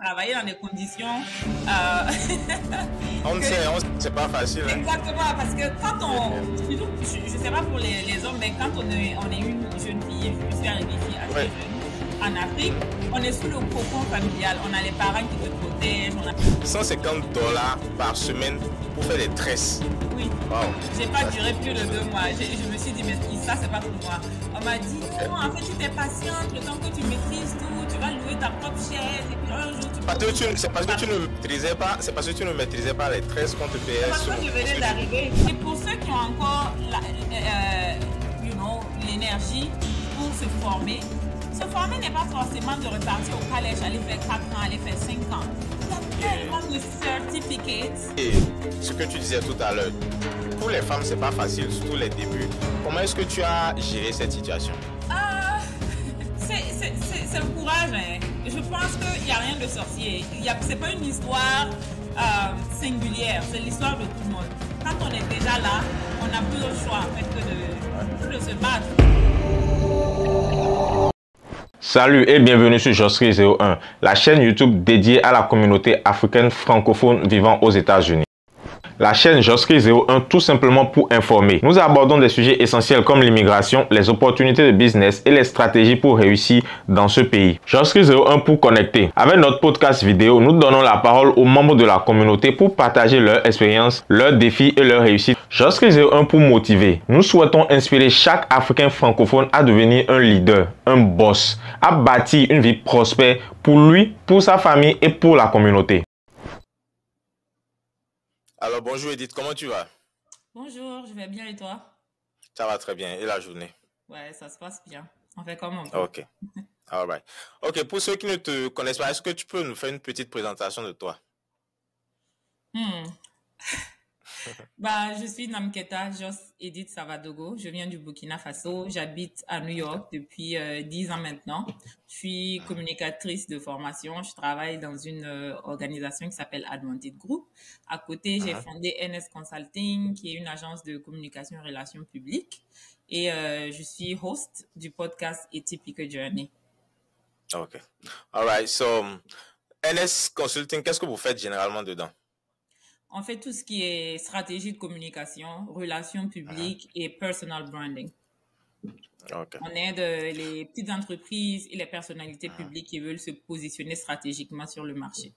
travailler dans des conditions On sait, c'est pas facile. Hein. Exactement, parce que quand je sais pas pour les hommes, mais quand on est une jeune fille, je suis arrivée ici assez jeune, en Afrique, on est sous le cocon familial, on a les parents qui te protègent. $150 par semaine pour faire des tresses. Oui, wow. J'ai pas duré plus de 2 mois. Je me suis dit, mais ça, c'est pas pour moi. On m'a dit, non, en fait, tu t'es patiente, le temps que tu maîtrises tout, tu vas louer ta propre chaise, et puis un jour, c'est parce que tu ne maîtrisais pas, c'est parce que tu ne maîtrisais pas les tresses qu'on te payait. Parce que je venais d'arriver. Et pour ceux qui ont encore l'énergie pour se former n'est pas forcément de repartir au collège, aller faire 4 ans, aller faire 5 ans. Il y a tellement de certificates. Et ce que tu disais tout à l'heure, pour les femmes, c'est pas facile, surtout les débuts. Comment est-ce que tu as géré cette situation? C'est le courage. Hein. Je pense qu'il n'y a rien de sorcier. C'est pas une histoire singulière, c'est l'histoire de tout le monde. Quand on est déjà là, on n'a plus le choix en fait, que de se battre. Salut et bienvenue sur Josry01, la chaîne YouTube dédiée à la communauté africaine francophone vivant aux États-Unis. La chaîne Josry01 tout simplement pour informer. Nous abordons des sujets essentiels comme l'immigration, les opportunités de business et les stratégies pour réussir dans ce pays. Josry01 pour connecter. Avec notre podcast vidéo, nous donnons la parole aux membres de la communauté pour partager leur expérience, leurs défis et leurs réussites. Josry01 pour motiver. Nous souhaitons inspirer chaque Africain francophone à devenir un leader, un boss, à bâtir une vie prospère pour lui, pour sa famille et pour la communauté. Alors bonjour Edith, comment tu vas? Bonjour, je vais bien et toi? Ça va très bien, et la journée? Ouais, ça se passe bien. On fait comme on peut. Ok, all right. Ok, pour ceux qui ne te connaissent pas, est-ce que tu peux nous faire une petite présentation de toi? Je suis Namketa Jos Edith Savadogo. Je viens du Burkina Faso. J'habite à New York depuis 10 ans maintenant. Je suis communicatrice de formation. Je travaille dans une organisation qui s'appelle Advantage Group. À côté, j'ai fondé NS Consulting, qui est une agence de communication et relations publiques. Et je suis host du podcast Atypical Journey. Ok. All right. So, NS Consulting, qu'est-ce que vous faites généralement dedans? On fait tout ce qui est stratégie de communication, relations publiques et personal branding. Okay. On aide les petites entreprises et les personnalités publiques qui veulent se positionner stratégiquement sur le marché.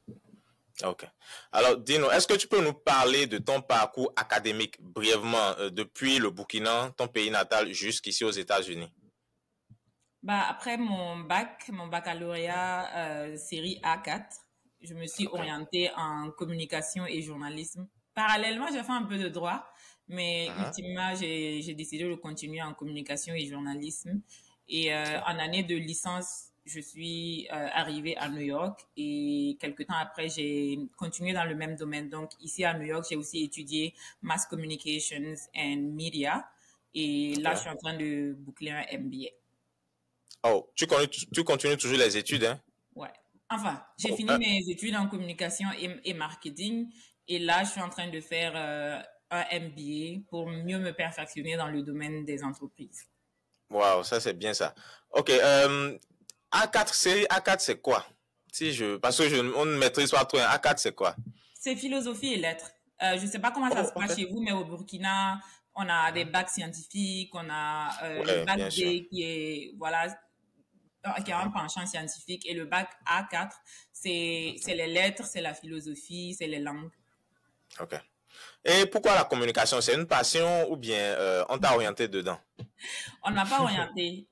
Ok. Alors, dis-nous, est-ce que tu peux nous parler de ton parcours académique brièvement depuis le Burkina, ton pays natal, jusqu'ici aux États-Unis? Après mon baccalauréat série A4, je me suis orientée en communication et journalisme. Parallèlement, j'ai fait un peu de droit, mais ultimement, j'ai décidé de continuer en communication et journalisme. Et en année de licence, je suis arrivée à New York et quelques temps après, j'ai continué dans le même domaine. Donc, ici à New York, j'ai aussi étudié Mass Communications and Media. Et là, je suis en train de boucler un MBA. Oh, tu continues toujours les études, hein? Ouais. Enfin, j'ai fini mes études en communication et marketing et là, je suis en train de faire un MBA pour mieux me perfectionner dans le domaine des entreprises. Wow, ça c'est bien ça. Ok, A4, série A4, c'est quoi? Parce que on ne maîtrise pas trop, hein. A4, c'est quoi? C'est philosophie et lettres. Je ne sais pas comment ça se passe chez vous, mais au Burkina, on a des bacs scientifiques, on a le bac D qui est, voilà, qui a un penchant scientifique, et le bac A4, c'est les lettres, c'est la philosophie, c'est les langues. Ok. Et pourquoi la communication? C'est une passion ou bien on t'a orienté dedans? On ne m'a pas orienté.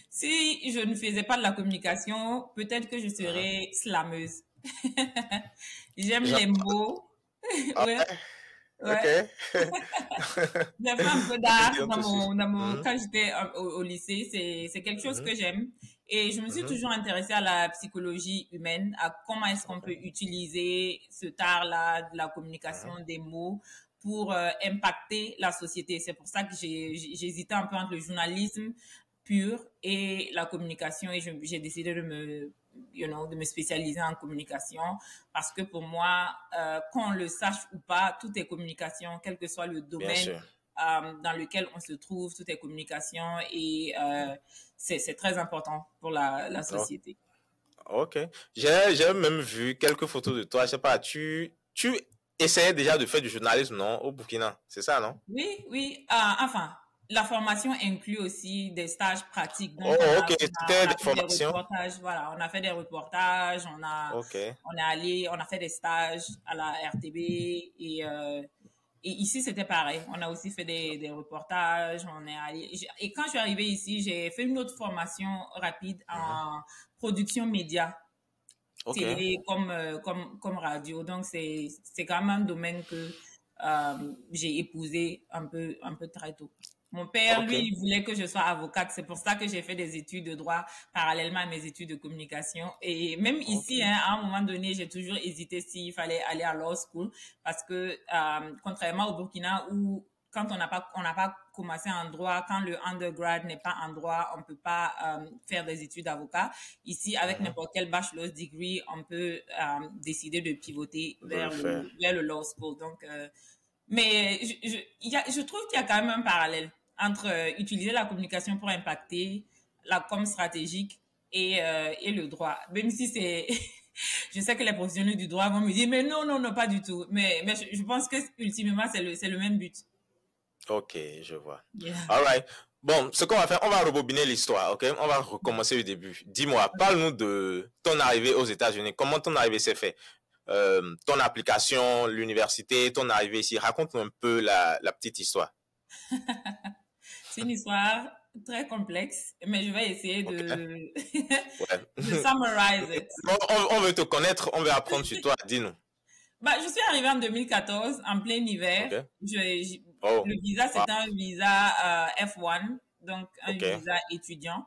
Si je ne faisais pas de la communication, peut-être que je serais slameuse. J'aime les mots. Ouais. Ouais. Ok. J'ai fait un peu d'art quand j'étais au lycée. C'est quelque chose que j'aime. Et je me suis toujours intéressée à la psychologie humaine, à comment est-ce qu'on peut utiliser ce art-là de la communication des mots pour impacter la société. C'est pour ça que j'hésitais un peu entre le journalisme pur et la communication, et j'ai décidé de me spécialiser en communication parce que pour moi, qu'on le sache ou pas, tout est communication, quel que soit le domaine dans lequel on se trouve, tout est communication, et c'est très important pour la société. Ok. J'ai même vu quelques photos de toi. Je sais pas, tu essayais déjà de faire du journalisme, non, au Burkina? C'est ça, non? Oui, oui. Enfin, la formation inclut aussi des stages pratiques. Oh, Donc, ok. on C'était a des fait des formations. reportages. Voilà, on a fait des reportages. Ok. On a fait des stages à la RTB et ici, c'était pareil. On a aussi fait des reportages. Et quand je suis arrivée ici, j'ai fait une autre formation rapide Mhm. en production média, Ok. télé comme radio. Donc, c'est quand même un domaine que j'ai épousé un peu très tôt. Mon père, Ok. lui, il voulait que je sois avocate. C'est pour ça que j'ai fait des études de droit parallèlement à mes études de communication. Et même Ok. ici, hein, à un moment donné, j'ai toujours hésité s'il fallait aller à law school parce que contrairement au Burkina où quand on n'a pas commencé en droit, quand le undergrad n'est pas en droit, on peut pas faire des études d'avocat. Ici, avec Mhm. n'importe quel bachelor's degree, on peut décider de pivoter De le faire. vers le law school. Donc, mais je trouve qu'il y a quand même un parallèle entre utiliser la communication pour impacter la com stratégique et le droit. Même si c'est, je sais que les professionnels du droit vont me dire, mais non, non, non, pas du tout. Mais je pense que ultimement, c'est le même but. Ok, je vois. Yeah. All right. Bon, ce qu'on va faire, on va rebobiner l'histoire, ok? On va recommencer du début. Dis-moi, parle-nous de ton arrivée aux États-Unis. Comment ton arrivée s'est faite? Ton application, l'université, ton arrivée ici. Raconte-nous un peu la petite histoire. C'est une histoire très complexe, mais je vais essayer Ok? Ouais. de summarize it. On veut te connaître, on veut apprendre sur toi. Dis-nous. Bah, je suis arrivée en 2014, en plein hiver. Ok? Oh, Le visa, wow. c'était un visa F1, donc un Ok. visa étudiant.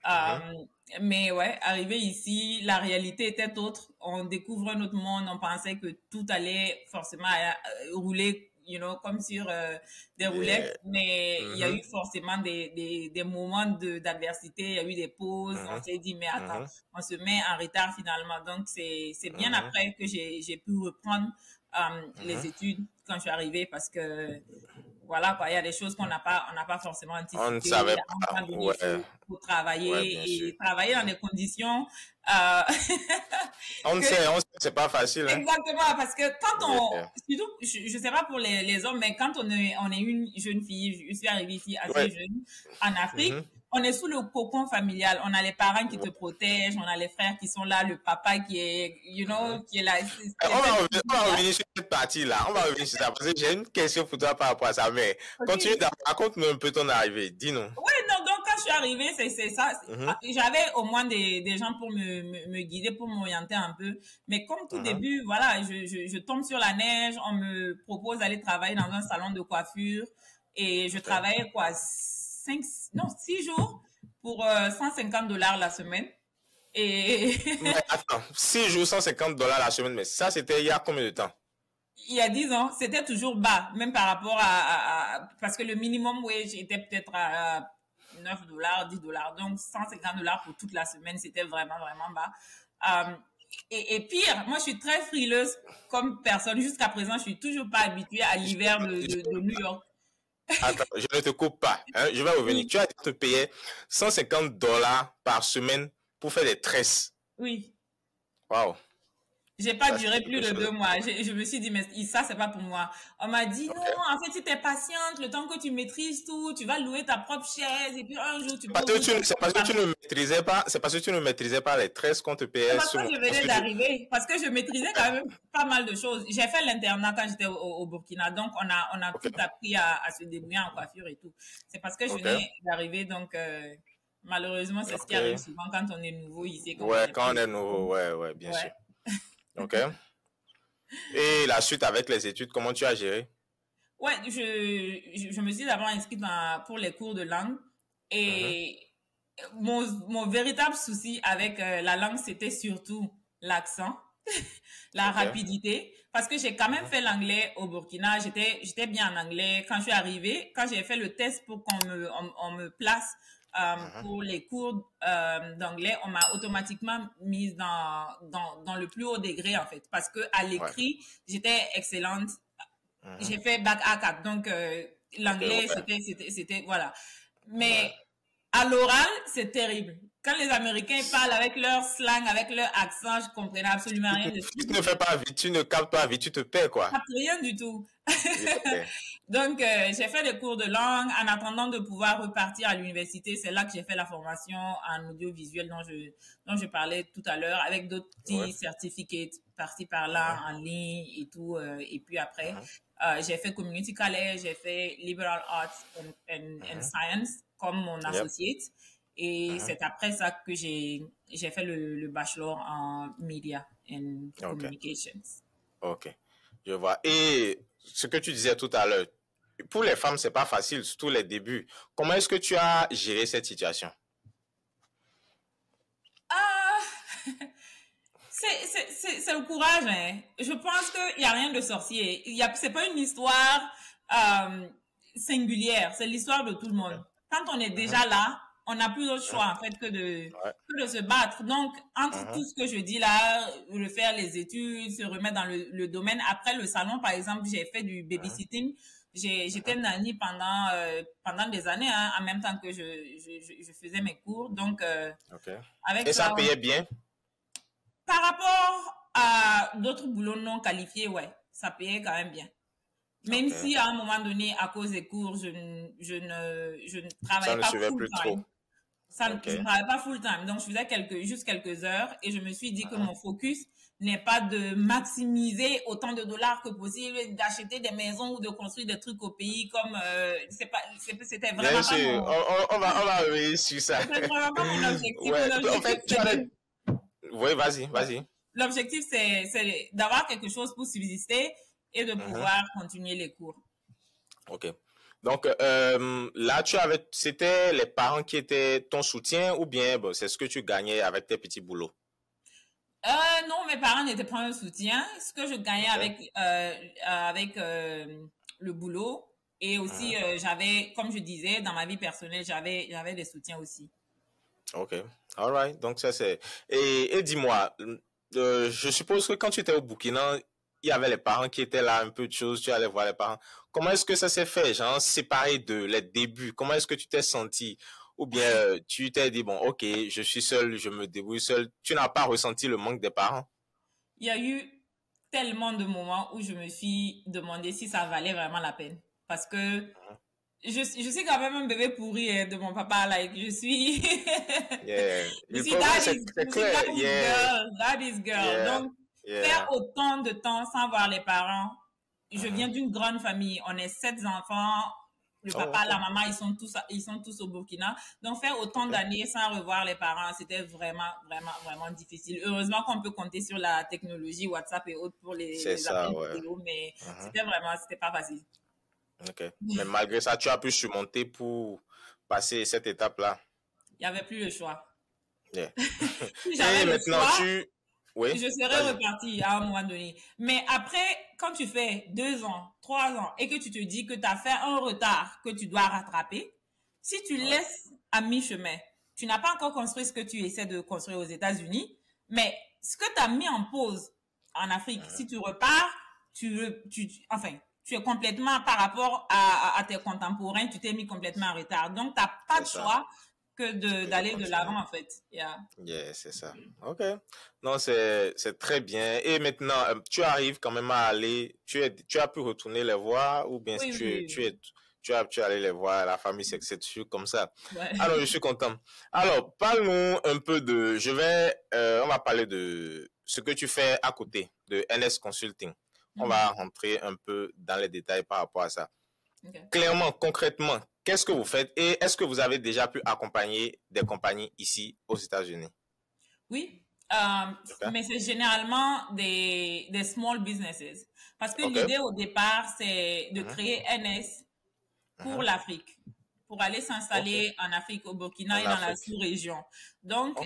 Mhm. Euh, mais ouais, arrivé ici, la réalité était autre. On découvre un autre monde. On pensait que tout allait forcément rouler, comme sur des Yeah. roulettes. Mais il y a eu Mhm. forcément des moments d'adversité. Il y a eu des pauses. On Mhm. s'est dit, mais attends, Mhm. on se met en retard finalement. Donc, c'est bien Mhm. après que j'ai pu reprendre les Mhm. études quand je suis arrivée parce que voilà quoi, il y a des choses on n'a pas forcément On ne anticipées. savait À un pas. moment donné, Ouais. faut Ouais, travailler bien sûr. et travailler dans Mhm. des conditions euh, que On sait, c'est pas facile, hein? exactement parce que quand Yeah. surtout je sais pas pour les hommes mais quand on est une jeune fille, je suis arrivée ici assez Ouais. jeune en Afrique. Mhm. On est sous le cocon familial. On a les parents qui te Ouais. protègent, on a les frères qui sont là, le papa qui est, Mhm. qui est là, qui est cette On va là. revenir sur cette partie-là. On va revenir sur ça parce que j'ai une question pour toi par rapport à ça. Mais continue, Ok. raconte-nous un peu ton arrivée. Dis-nous. Ouais, non, donc quand je suis arrivée, c'est ça. Mhm. J'avais au moins des gens pour me guider, pour m'orienter un peu. Mais comme tout Mhm. début, voilà, je tombe sur la neige, on me propose d'aller travailler dans un salon de coiffure et je Ok. travaillais quoi, 6 jours pour $150 la semaine. Et Mais attends, 6 jours, $150 la semaine, mais ça, c'était il y a combien de temps? il y a 10 ans, c'était toujours bas, même par rapport parce que le minimum wage était peut-être à $9, $10. Donc, $150 pour toute la semaine, c'était vraiment, vraiment bas. Euh, et pire, moi, je suis très frileuse comme personne. Jusqu'à présent, je suis toujours pas habituée à l'hiver de New York. Attends, je ne te coupe pas, hein, je vais revenir. Oui, Tu as te payer $150 par semaine pour faire des tresses. oui. Waouh, J'ai pas ça c'est duré plus quelque de chose. 2 mois. Je me suis dit, mais ça, c'est pas pour moi. On m'a dit, non, Ok. en fait, si t'es patiente, le temps que tu maîtrises tout, tu vas louer ta propre chaise et puis un jour, tu peux Parce que ouvrir ton c'est propre parce que tu ne salon. maîtrisais pas, c'est parce que tu ne maîtrisais pas les tresses qu'on te C'est payait parce ce que moment. je Parce venais que d'arriver, parce que je maîtrisais quand même pas mal de choses. J'ai fait l'internat quand j'étais au Burkina, donc on a ok, tout appris à se débrouiller en coiffure et tout. C'est parce que je ok, venais d'arriver, donc malheureusement, c'est ce qui arrive ok. souvent quand on est nouveau ici et qu'on Ouais, connaît pas quand on le est nouveau, système. ouais, ouais, bien sûr. Ouais. Ok. Et la suite avec les études, comment tu as géré? Ouais, je me suis d'abord inscrite pour les cours de langue Mhm. et mon véritable souci avec la langue, c'était surtout l'accent, la Ok. rapidité, parce que j'ai quand même Mhm. fait l'anglais au Burkina, j'étais bien en anglais. Quand je suis arrivée, quand j'ai fait le test pour on me place Mhm. pour les cours d'anglais, on m'a automatiquement mise dans le plus haut degré, en fait, parce que à Ouais. l'écrit, j'étais excellente. Mhm. J'ai fait bac A4, donc Ok, l'anglais, ouais. c'était, voilà. Ouais. Mais à l'oral, c'est terrible. quand les Américains parlent avec leur slang, avec leur accent, je comprenais absolument rien de tout. Tu ne fais pas vite, tu ne captes pas vite, tu te perds, quoi. Rien du tout. Okay. Donc, j'ai fait des cours de langue. En attendant de pouvoir repartir à l'université, c'est là que j'ai fait la formation en audiovisuel dont je parlais tout à l'heure, avec d'autres petits certificats par-ci par-là en ligne et tout. Et puis après, j'ai fait Community College, j'ai fait Liberal Arts and Science comme mon associate. Et c'est après ça que j'ai fait le bachelor en Media and Communications. Ok, je vois. Et ce que tu disais tout à l'heure, pour les femmes, c'est pas facile, surtout les débuts. Comment est-ce que tu as géré cette situation? C'est le courage, hein. Je pense qu'il n'y a rien de sorcier. C'est pas une histoire singulière, c'est l'histoire de tout le monde. Quand on est déjà là, on n'a plus d'autre choix en fait que de se battre. Donc, entre tout ce que je dis là, refaire les études, se remettre dans le domaine. Après le salon, par exemple, j'ai fait du babysitting. J'étais nanny pendant des années, hein, en même temps que je faisais mes cours. Donc, avec et ça payait bien? Par rapport à d'autres boulots non qualifiés, ouais, ça payait quand même bien. Même si à un moment donné, à cause des cours, je ne travaillais pas full time. Je ne travaillais pas full time. Donc, je faisais juste quelques heures et je me suis dit que mon focus n'est pas de maximiser autant de dollars que possible, d'acheter des maisons ou de construire des trucs au pays comme, c'était vraiment bien sûr. On va revenir sur ça. C'était vraiment pas mon objectif. En fait, oui, vas-y. L'objectif, c'est d'avoir quelque chose pour subsister et de pouvoir continuer les cours. Ok. Donc, là, c'était les parents qui étaient ton soutien ou bien c'est ce que tu gagnais avec tes petits boulots? Non, mes parents n'étaient pas un soutien. Ce que je gagnais avec le boulot et aussi, j'avais, comme je disais, dans ma vie personnelle, j'avais des soutiens aussi. Ok, all right. Donc ça c'est. Et dis-moi, je suppose que quand tu étais au Burkina, il y avait les parents qui étaient là, un peu de choses, tu allais voir les parents. Comment est-ce que ça s'est fait, genre séparé de les débuts? Comment est-ce que tu t'es senti? Ou bien tu t'es dit bon, ok, je suis seul, je me débrouille seul. Tu n'as pas ressenti le manque des parents? Il y a eu tellement de moments où je me suis demandé si ça valait vraiment la peine, parce que je suis quand même un bébé pourri de mon papa, like, je suis daddy's girl. Donc, faire autant de temps sans voir les parents, je viens d'une grande famille, on est 7 enfants, le papa, la maman, ils sont tous au Burkina. Donc, faire autant d'années sans revoir les parents, c'était vraiment, vraiment, vraiment difficile. Heureusement qu'on peut compter sur la technologie, WhatsApp et autres pour les appels vidéo, mais c'était pas facile. Ok. Mais malgré ça, tu as pu surmonter pour passer cette étape-là. Il n'y avait plus le choix. Yeah. Si j'avais le choix, je serais repartie à un moment donné. Mais après, quand tu fais 2 ans, 3 ans et que tu te dis que tu as fait un retard que tu dois rattraper, si tu laisses à mi-chemin, tu n'as pas encore construit ce que tu essaies de construire aux États-Unis, mais ce que tu as mis en pause en Afrique, si tu repars, tu es complètement, par rapport à tes contemporains, tu t'es mis complètement en retard. Donc, tu n'as pas de choix que d'aller de l'avant, en fait. Yeah, c'est ça. OK. Non, c'est très bien. Et maintenant, tu arrives quand même à aller, tu as pu retourner les voir ou bien tu as allé les voir, la famille, c'est toujours comme ça. Ouais. Alors, je suis content. Alors, parle-nous un peu on va parler de ce que tu fais à côté de NS Consulting. On va rentrer un peu dans les détails par rapport à ça. Okay. Clairement, concrètement, qu'est-ce que vous faites et est-ce que vous avez déjà pu accompagner des compagnies ici aux États-Unis? Oui, mais c'est généralement des small businesses. Parce que l'idée au départ, c'est de créer NS pour l'Afrique, pour aller s'installer en Afrique, au Burkina et dans la sous-région. Donc,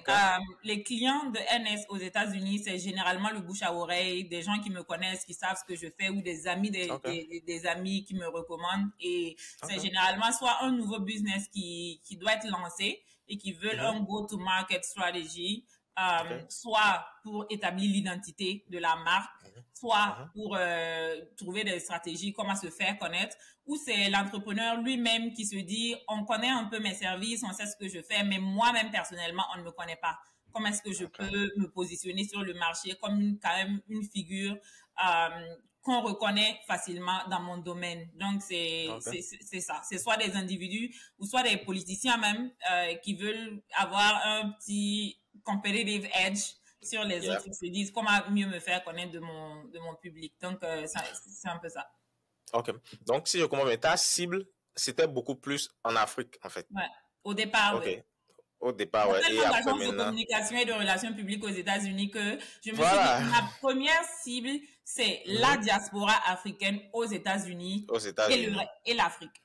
les clients de NS aux États-Unis, c'est généralement le bouche à oreille, des gens qui me connaissent, qui savent ce que je fais ou des amis, des amis qui me recommandent. Et c'est généralement soit un nouveau business qui doit être lancé et qui veulent un go-to-market strategy soit pour établir l'identité de la marque, soit pour trouver des stratégies, comment se faire connaître, ou c'est l'entrepreneur lui-même qui se dit, on connaît un peu mes services, on sait ce que je fais, mais moi-même personnellement, on ne me connaît pas. Comment est-ce que je peux me positionner sur le marché comme quand même une figure qu'on reconnaît facilement dans mon domaine. Donc, c'est ça. C'est soit des individus ou soit des politiciens même qui veulent avoir un petit competitive edge sur les autres. Ils se disent comment mieux me faire connaître de mon public. Donc, c'est un peu ça. OK. Donc, si je comprends bien, ta cible, c'était beaucoup plus en Afrique, en fait. Ouais. Au départ, oui. Au départ, ouais. Et après, maintenant, de communication et de relations publiques aux États-Unis que je me suis dit, ma première cible, c'est la diaspora africaine aux États-Unis et l'Afrique.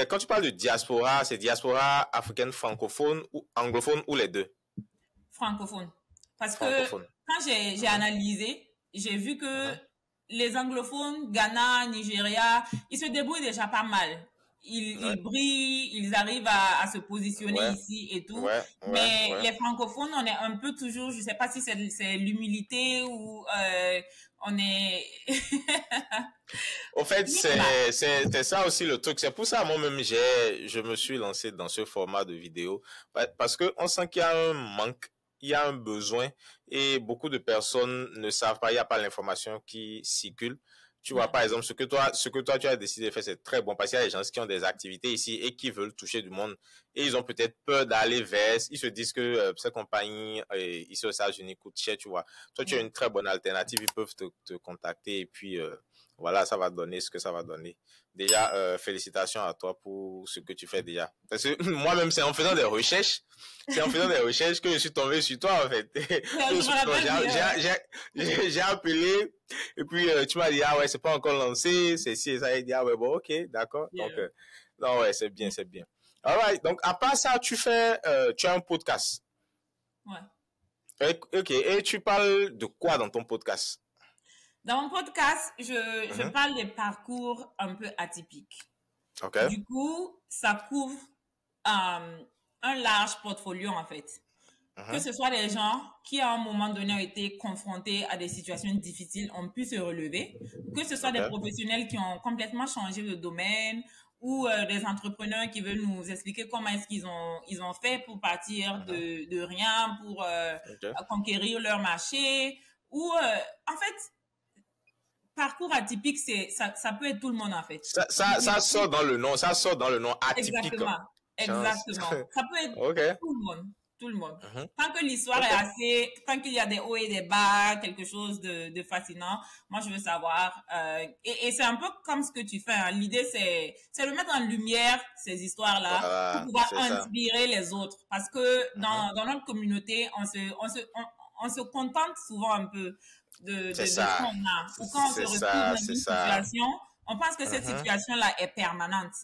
Quand tu parles de diaspora, c'est diaspora africaine francophone ou anglophone ou les deux? Francophone. Parce que quand j'ai analysé, j'ai vu que les anglophones, Ghana, Nigeria, ils se débrouillent déjà pas mal. Ils brillent, ils arrivent à se positionner ici et tout. Mais les francophones, on est un peu toujours, je sais pas si c'est l'humilité ou on est... Au fait, c'est ça aussi le truc. C'est pour ça, moi-même, je me suis lancé dans ce format de vidéo. Parce qu'on sent qu'il y a un manque, il y a un besoin et beaucoup de personnes ne savent pas, il n'y a pas l'information qui circule. Tu vois, par exemple, ce que toi, tu as décidé de faire, c'est très bon parce qu'il y a des gens qui ont des activités ici et qui veulent toucher du monde. Et ils ont peut-être peur d'aller vers, ils se disent que ces compagnies ici aux États-Unis coûtent cher, tu vois. Toi, tu as une très bonne alternative, ils peuvent te contacter et puis voilà, ça va donner ce que ça va donner. Déjà, félicitations à toi pour ce que tu fais déjà. Parce que moi-même, c'est en faisant des recherches que je suis tombé sur toi, en fait. J'ai appelé, et puis tu m'as dit, ah ouais, c'est pas encore lancé, c'est ci et ça. Et dit, ah ouais, bon, ok, d'accord. Donc, non, ouais, c'est bien, c'est bien. Alright, donc à part ça, tu as un podcast. Ouais. Ok, et tu parles de quoi dans ton podcast? Dans mon podcast, je parle des parcours un peu atypiques. Okay. Du coup, ça couvre un large portfolio en fait. Que ce soit des gens qui à un moment donné ont été confrontés à des situations difficiles, ont pu se relever, que ce soit des professionnels qui ont complètement changé de domaine ou des entrepreneurs qui veulent nous expliquer comment est-ce qu'ils ont fait pour partir de rien, pour conquérir leur marché ou en fait parcours atypique, ça peut être tout le monde en fait. Ça sort dans le nom, atypique. Exactement. Ça peut être tout le monde. Tant que l'histoire est assez, tant qu'il y a des hauts et des bas, quelque chose de fascinant, moi je veux savoir. Et c'est un peu comme ce que tu fais. Hein. L'idée c'est de mettre en lumière ces histoires-là pour pouvoir inspirer les autres. Parce que dans notre communauté, on se contente souvent un peu de ce qu'on a. Ou quand on se retrouve dans une situation, on pense que cette situation-là est permanente.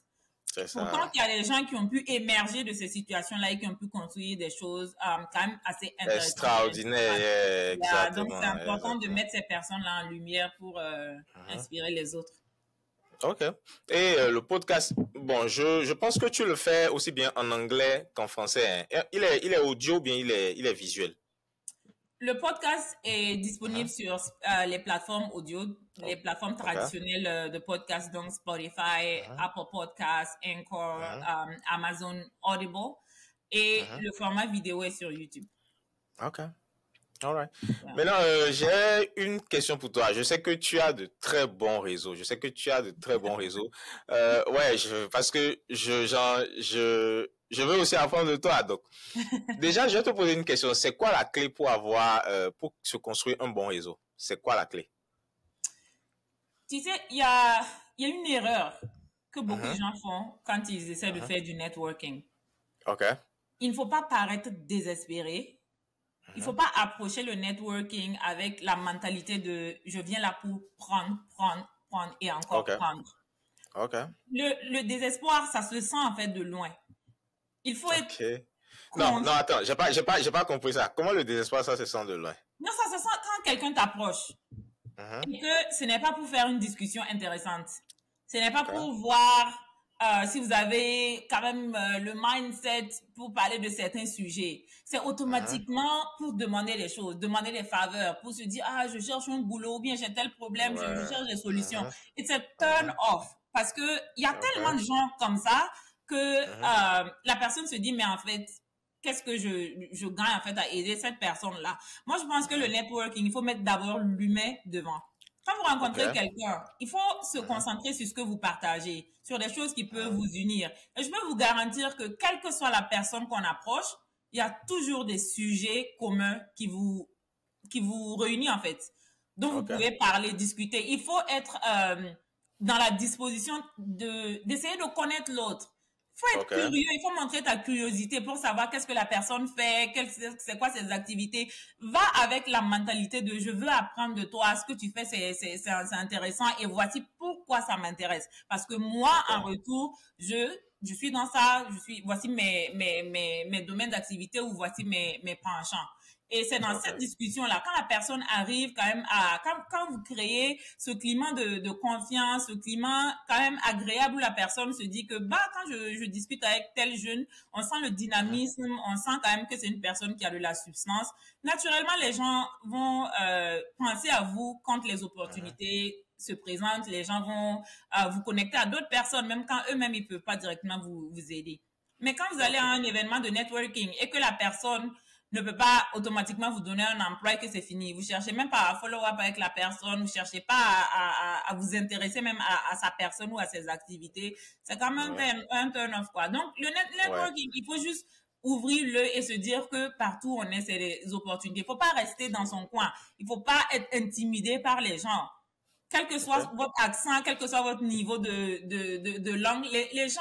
Pourtant, il y a des gens qui ont pu émerger de ces situations-là et qui ont pu construire des choses quand même assez intéressantes. Extraordinaires, exactement. Donc, c'est important de mettre ces personnes-là en lumière pour inspirer les autres. OK. Et le podcast, bon, je pense que tu le fais aussi bien en anglais qu'en français. Hein. Il est audio ou bien il est visuel? Le podcast est disponible sur les plateformes audio, les plateformes traditionnelles de podcast, donc Spotify, Apple Podcasts, Anchor, Amazon Audible. Et le format vidéo est sur YouTube. OK. All right. Maintenant, j'ai une question pour toi. Je sais que tu as de très bons réseaux. Parce que je veux aussi apprendre de toi. Donc, déjà, je vais te poser une question. C'est quoi la clé pour se construire un bon réseau? C'est quoi la clé? Tu sais, il y a une erreur que beaucoup de gens font quand ils essaient de faire du networking. OK. Il ne faut pas paraître désespéré. Il ne faut pas approcher le networking avec la mentalité de je viens là pour prendre et encore prendre. OK. Le désespoir, ça se sent en fait de loin. Il faut être... Non, attends, j'ai pas compris ça. Comment le désespoir, ça se sent de loin? Non, ça se sent quand quelqu'un t'approche. Et que ce n'est pas pour faire une discussion intéressante. Ce n'est pas pour voir si vous avez quand même le mindset pour parler de certains sujets, c'est automatiquement pour demander les choses, demander les faveurs, pour se dire, ah, je cherche un boulot, ou bien j'ai tel problème, je cherche des solutions. It's a turn off. Parce que il y a tellement de gens comme ça que la personne se dit, mais en fait, qu'est-ce que je gagne en fait à aider cette personne-là? Moi, je pense que le networking, il faut mettre d'abord l'humain devant. Quand vous rencontrez quelqu'un, il faut se concentrer sur ce que vous partagez, sur des choses qui peuvent vous unir. Et je peux vous garantir que quelle que soit la personne qu'on approche, il y a toujours des sujets communs qui vous réunissent en fait. Donc vous pouvez parler, discuter. Il faut être dans la disposition d'essayer de connaître l'autre. Il faut être curieux, il faut montrer ta curiosité pour savoir qu'est-ce que la personne fait, c'est quoi ses activités. Va avec la mentalité de je veux apprendre de toi, ce que tu fais c'est intéressant et voici pourquoi ça m'intéresse. Parce que moi, en retour, je suis dans ça, voici mes domaines d'activité ou voici mes penchants. Et c'est dans cette discussion-là, quand la personne arrive quand même quand vous créez ce climat de confiance, ce climat quand même agréable où la personne se dit que, quand je discute avec tel jeune, on sent le dynamisme, on sent quand même que c'est une personne qui a de la substance. Naturellement, les gens vont penser à vous quand les opportunités se présentent, les gens vont vous connecter à d'autres personnes, même quand eux-mêmes, ils peuvent pas directement vous aider. Mais quand vous allez à un événement de networking et que la personne ne peut pas automatiquement vous donner un emploi et que c'est fini. Vous cherchez même pas à follow-up avec la personne, vous cherchez pas à vous intéresser même à sa personne ou à ses activités. C'est quand même un turn-off, quoi. Donc, le networking, il faut juste ouvrir l'œil et se dire que partout on est, c'est des opportunités. Il faut pas rester dans son coin. Il faut pas être intimidé par les gens. Quel que soit votre accent, quel que soit votre niveau de langue, les gens,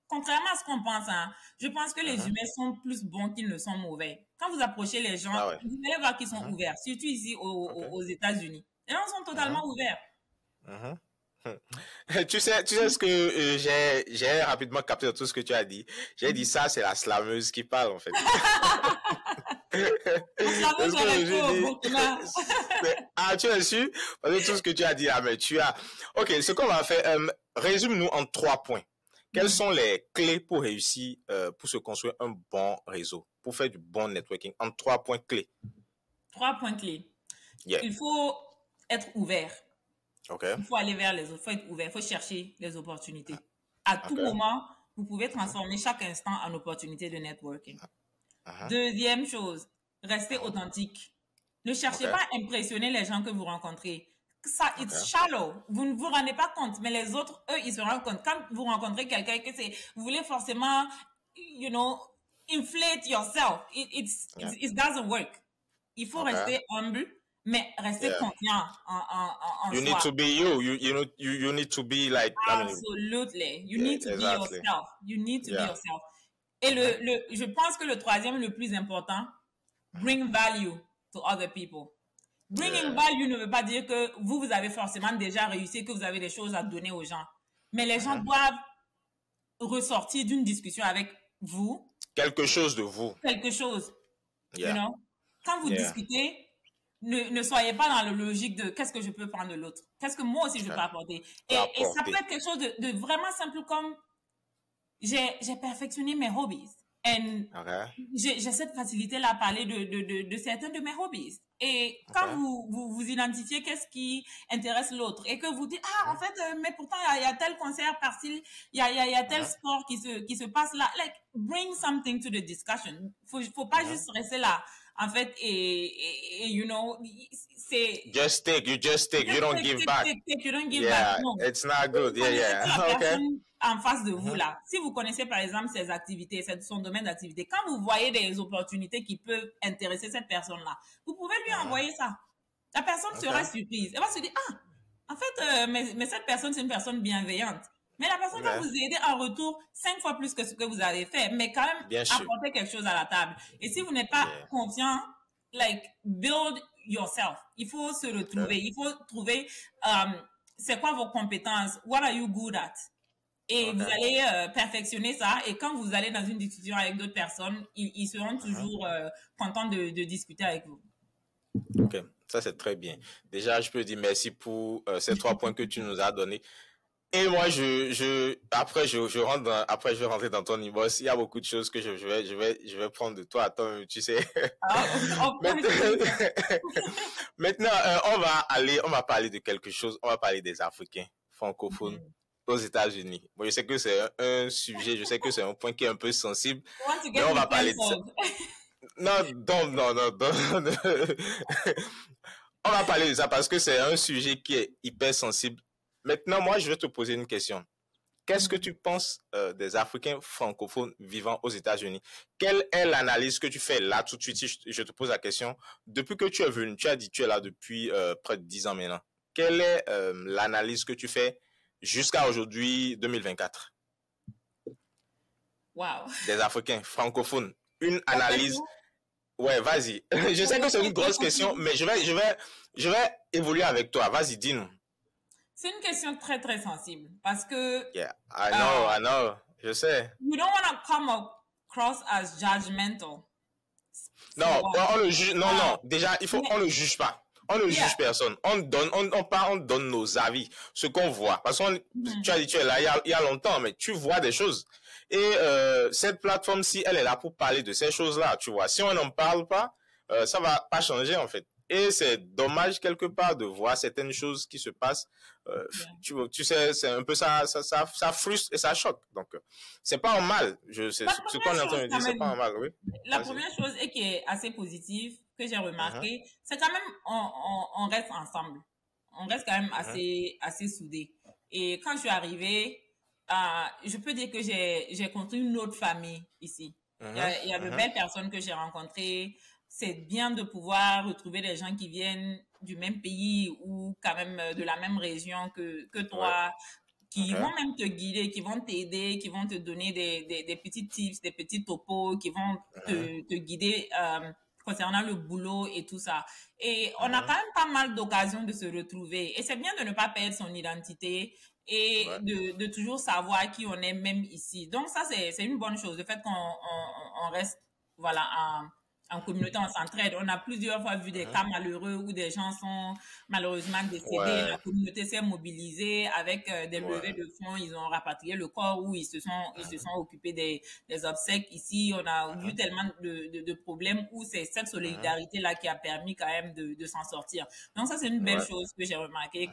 contrairement à ce qu'on pense, je pense que les humains sont plus bons qu'ils ne sont mauvais. Quand vous approchez les gens, vous allez voir qu'ils sont ouverts, surtout ici aux États-Unis. Les gens sont totalement ouverts. Tu sais ce que j'ai rapidement capté de tout ce que tu as dit. J'ai dit ça, c'est la slameuse qui parle en fait. Tu as su? Parce que tout ce que tu as dit là, mais tu as... Ok, ce qu'on va faire, résume-nous en 3 points. Quelles sont les clés pour réussir, pour se construire un bon réseau, pour faire du bon networking, en 3 points clés? 3 points clés. Il faut être ouvert. Il faut aller vers les autres, il faut être ouvert, il faut chercher les opportunités. À tout moment, vous pouvez transformer chaque instant en opportunité de networking. Deuxième chose, restez authentique. Ne cherchez pas à impressionner les gens que vous rencontrez. Ça, it's shallow. Vous ne vous rendez pas compte, mais les autres, eux, ils se rendent compte. Quand vous rencontrez quelqu'un que vous voulez forcément, inflate yourself. It doesn't work. Il faut rester humble, mais rester confiant en you soi. Need to be you. You need to be like. Absolutely. You need to be yourself. You need to be yourself. Et je pense que le troisième, le plus important, bring value to other people. Bringing value ne veut pas dire que vous avez forcément déjà réussi, que vous avez des choses à donner aux gens. Mais les gens doivent ressortir d'une discussion avec vous. Quelque chose de vous. Quelque chose. You know? Quand vous discutez, ne soyez pas dans la logique de qu'est-ce que je peux prendre de l'autre. Qu'est-ce que moi aussi je peux apporter. Et ça peut être quelque chose de vraiment simple comme j'ai perfectionné mes hobbies. Et j'ai cette facilité-là à parler de certains de mes hobbies. Et quand vous identifiez qu'est-ce qui intéresse l'autre et que vous dites, en fait, mais pourtant, il y a tel concert par-ci, il y a tel sport qui se passe là. Like, bring something to the discussion. Faut pas juste rester là. En fait, et c'est... You just take. You don't give back. You don't give back. No. It's not good. Okay. En face de vous, là. Si vous connaissez, par exemple, ses activités, son domaine d'activité, quand vous voyez des opportunités qui peuvent intéresser cette personne-là, vous pouvez lui envoyer ça. La personne sera surprise. Elle va se dire, en fait, mais cette personne, c'est une personne bienveillante. Mais la personne va vous aider en retour 5 fois plus que ce que vous avez fait, mais quand même apporter quelque chose à la table. Et si vous n'êtes pas confiant, build yourself. Il faut se retrouver. Il faut trouver, c'est quoi vos compétences? What are you good at? Et vous allez perfectionner ça. Et quand vous allez dans une discussion avec d'autres personnes, ils seront toujours contents de discuter avec vous. Ok, ça c'est très bien. Déjà, je peux dire merci pour ces 3 points que tu nous as donnés. Et moi, après, je rentre après, je vais rentrer dans ton inbox. Il y a beaucoup de choses que je vais prendre de toi. Attends, tu sais. Maintenant, maintenant on va parler de quelque chose. On va parler des Africains francophones aux États-Unis. Bon, je sais que c'est un sujet, je sais que c'est un point qui est un peu sensible, mais on va parler de ça. Non, non. On va parler de ça parce que c'est un sujet qui est hyper sensible. Maintenant, moi, je vais te poser une question. Qu'est-ce que tu penses des Africains francophones vivant aux États-Unis? Quelle est l'analyse que tu fais là tout de suite? Si je te pose la question. Depuis que tu es venu, tu as dit que tu es là depuis près de 10 ans maintenant. Quelle est l'analyse que tu fais jusqu'à aujourd'hui, 2024? Wow. Des Africains francophones. Une analyse. Ouais, vas-y. Je sais que c'est une grosse question, mais je vais évoluer avec toi. Vas-y, dis-nous. C'est une question très, très sensible parce que... Yeah, I know. Je sais. You don't want to come across as judgmental. Non, on le juge. Non, non. Déjà, on le juge pas. On ne juge personne. On donne nos avis, ce qu'on voit. Parce que tu as dit, tu es là il y a longtemps, mais tu vois des choses. Et cette plateforme-ci, elle est là pour parler de ces choses-là, tu vois. Si on n'en parle pas, ça va pas changer, en fait. Et c'est dommage, quelque part, de voir certaines choses qui se passent. Tu sais, c'est un peu ça frustre et ça choque. Donc, c'est pas en mal. Ce qu'on est en train de dire, c'est pas en mal, oui. La première chose et qui est assez positive, que j'ai remarqué, c'est quand même, on reste ensemble. On reste quand même assez soudés. Et quand je suis arrivée, je peux dire que j'ai construit une autre famille ici. Il y a de belles personnes que j'ai rencontrées. C'est bien de pouvoir retrouver des gens qui viennent du même pays ou quand même de la même région que toi, qui vont même te guider, qui vont t'aider, qui vont te donner des petits tips, des petits topos, qui vont te guider concernant le boulot et tout ça. Et on a quand même pas mal d'occasions de se retrouver. Et c'est bien de ne pas perdre son identité et de toujours savoir qui on est même ici. Donc ça, c'est une bonne chose. Le fait qu'on reste, voilà, en communauté, on s'entraide. On a plusieurs fois vu des cas malheureux où des gens sont malheureusement décédés. La communauté s'est mobilisée avec des levées de fonds. Ils ont rapatrié le corps ou ils se sont occupés des obsèques. Ici, on a vu tellement de problèmes où c'est cette solidarité-là qui a permis quand même de s'en sortir. Donc ça, c'est une belle chose que j'ai remarqué.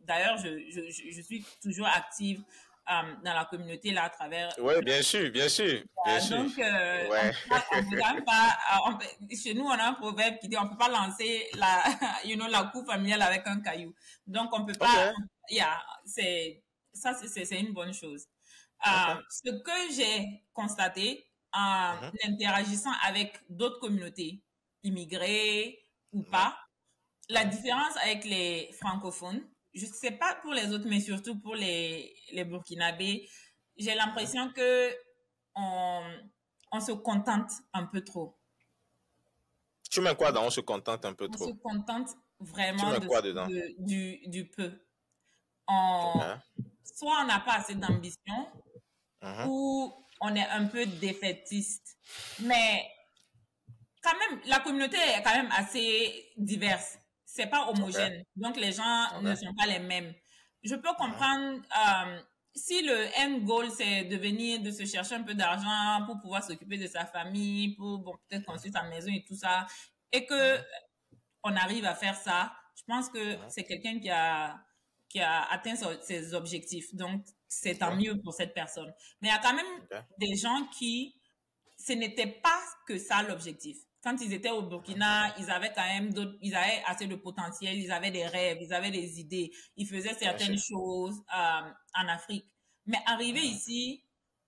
D'ailleurs, je suis toujours active dans la communauté là à travers. Oui, bien sûr. Donc, on peut quand même pas, chez nous, on a un proverbe qui dit on peut pas lancer la coupe familiale avec un caillou. Donc, on peut pas, c'est une bonne chose. Ce que j'ai constaté en interagissant avec d'autres communautés, immigrées ou pas, la différence avec les francophones, je sais pas pour les autres, mais surtout pour les Burkinabés, j'ai l'impression que on se contente un peu trop. Tu mets quoi dans on se contente un peu trop? On se contente vraiment tu mets quoi dedans? du peu. Soit on n'a pas assez d'ambition, ou on est un peu défaitiste. Mais quand même, la communauté est quand même assez diverse. C'est pas homogène. Donc, les gens ne sont pas les mêmes. Je peux comprendre si le end goal, c'est de se chercher un peu d'argent pour pouvoir s'occuper de sa famille, pour peut-être construire sa maison et tout ça, et que on arrive à faire ça, je pense que c'est quelqu'un qui a atteint ses objectifs. Donc, c'est tant mieux pour cette personne. Mais il y a quand même des gens qui, ce n'était pas que ça l'objectif. Quand ils étaient au Burkina, ils avaient quand même ils avaient assez de potentiel, ils avaient des rêves, ils avaient des idées, ils faisaient certaines choses en Afrique. Mais arrivé ici,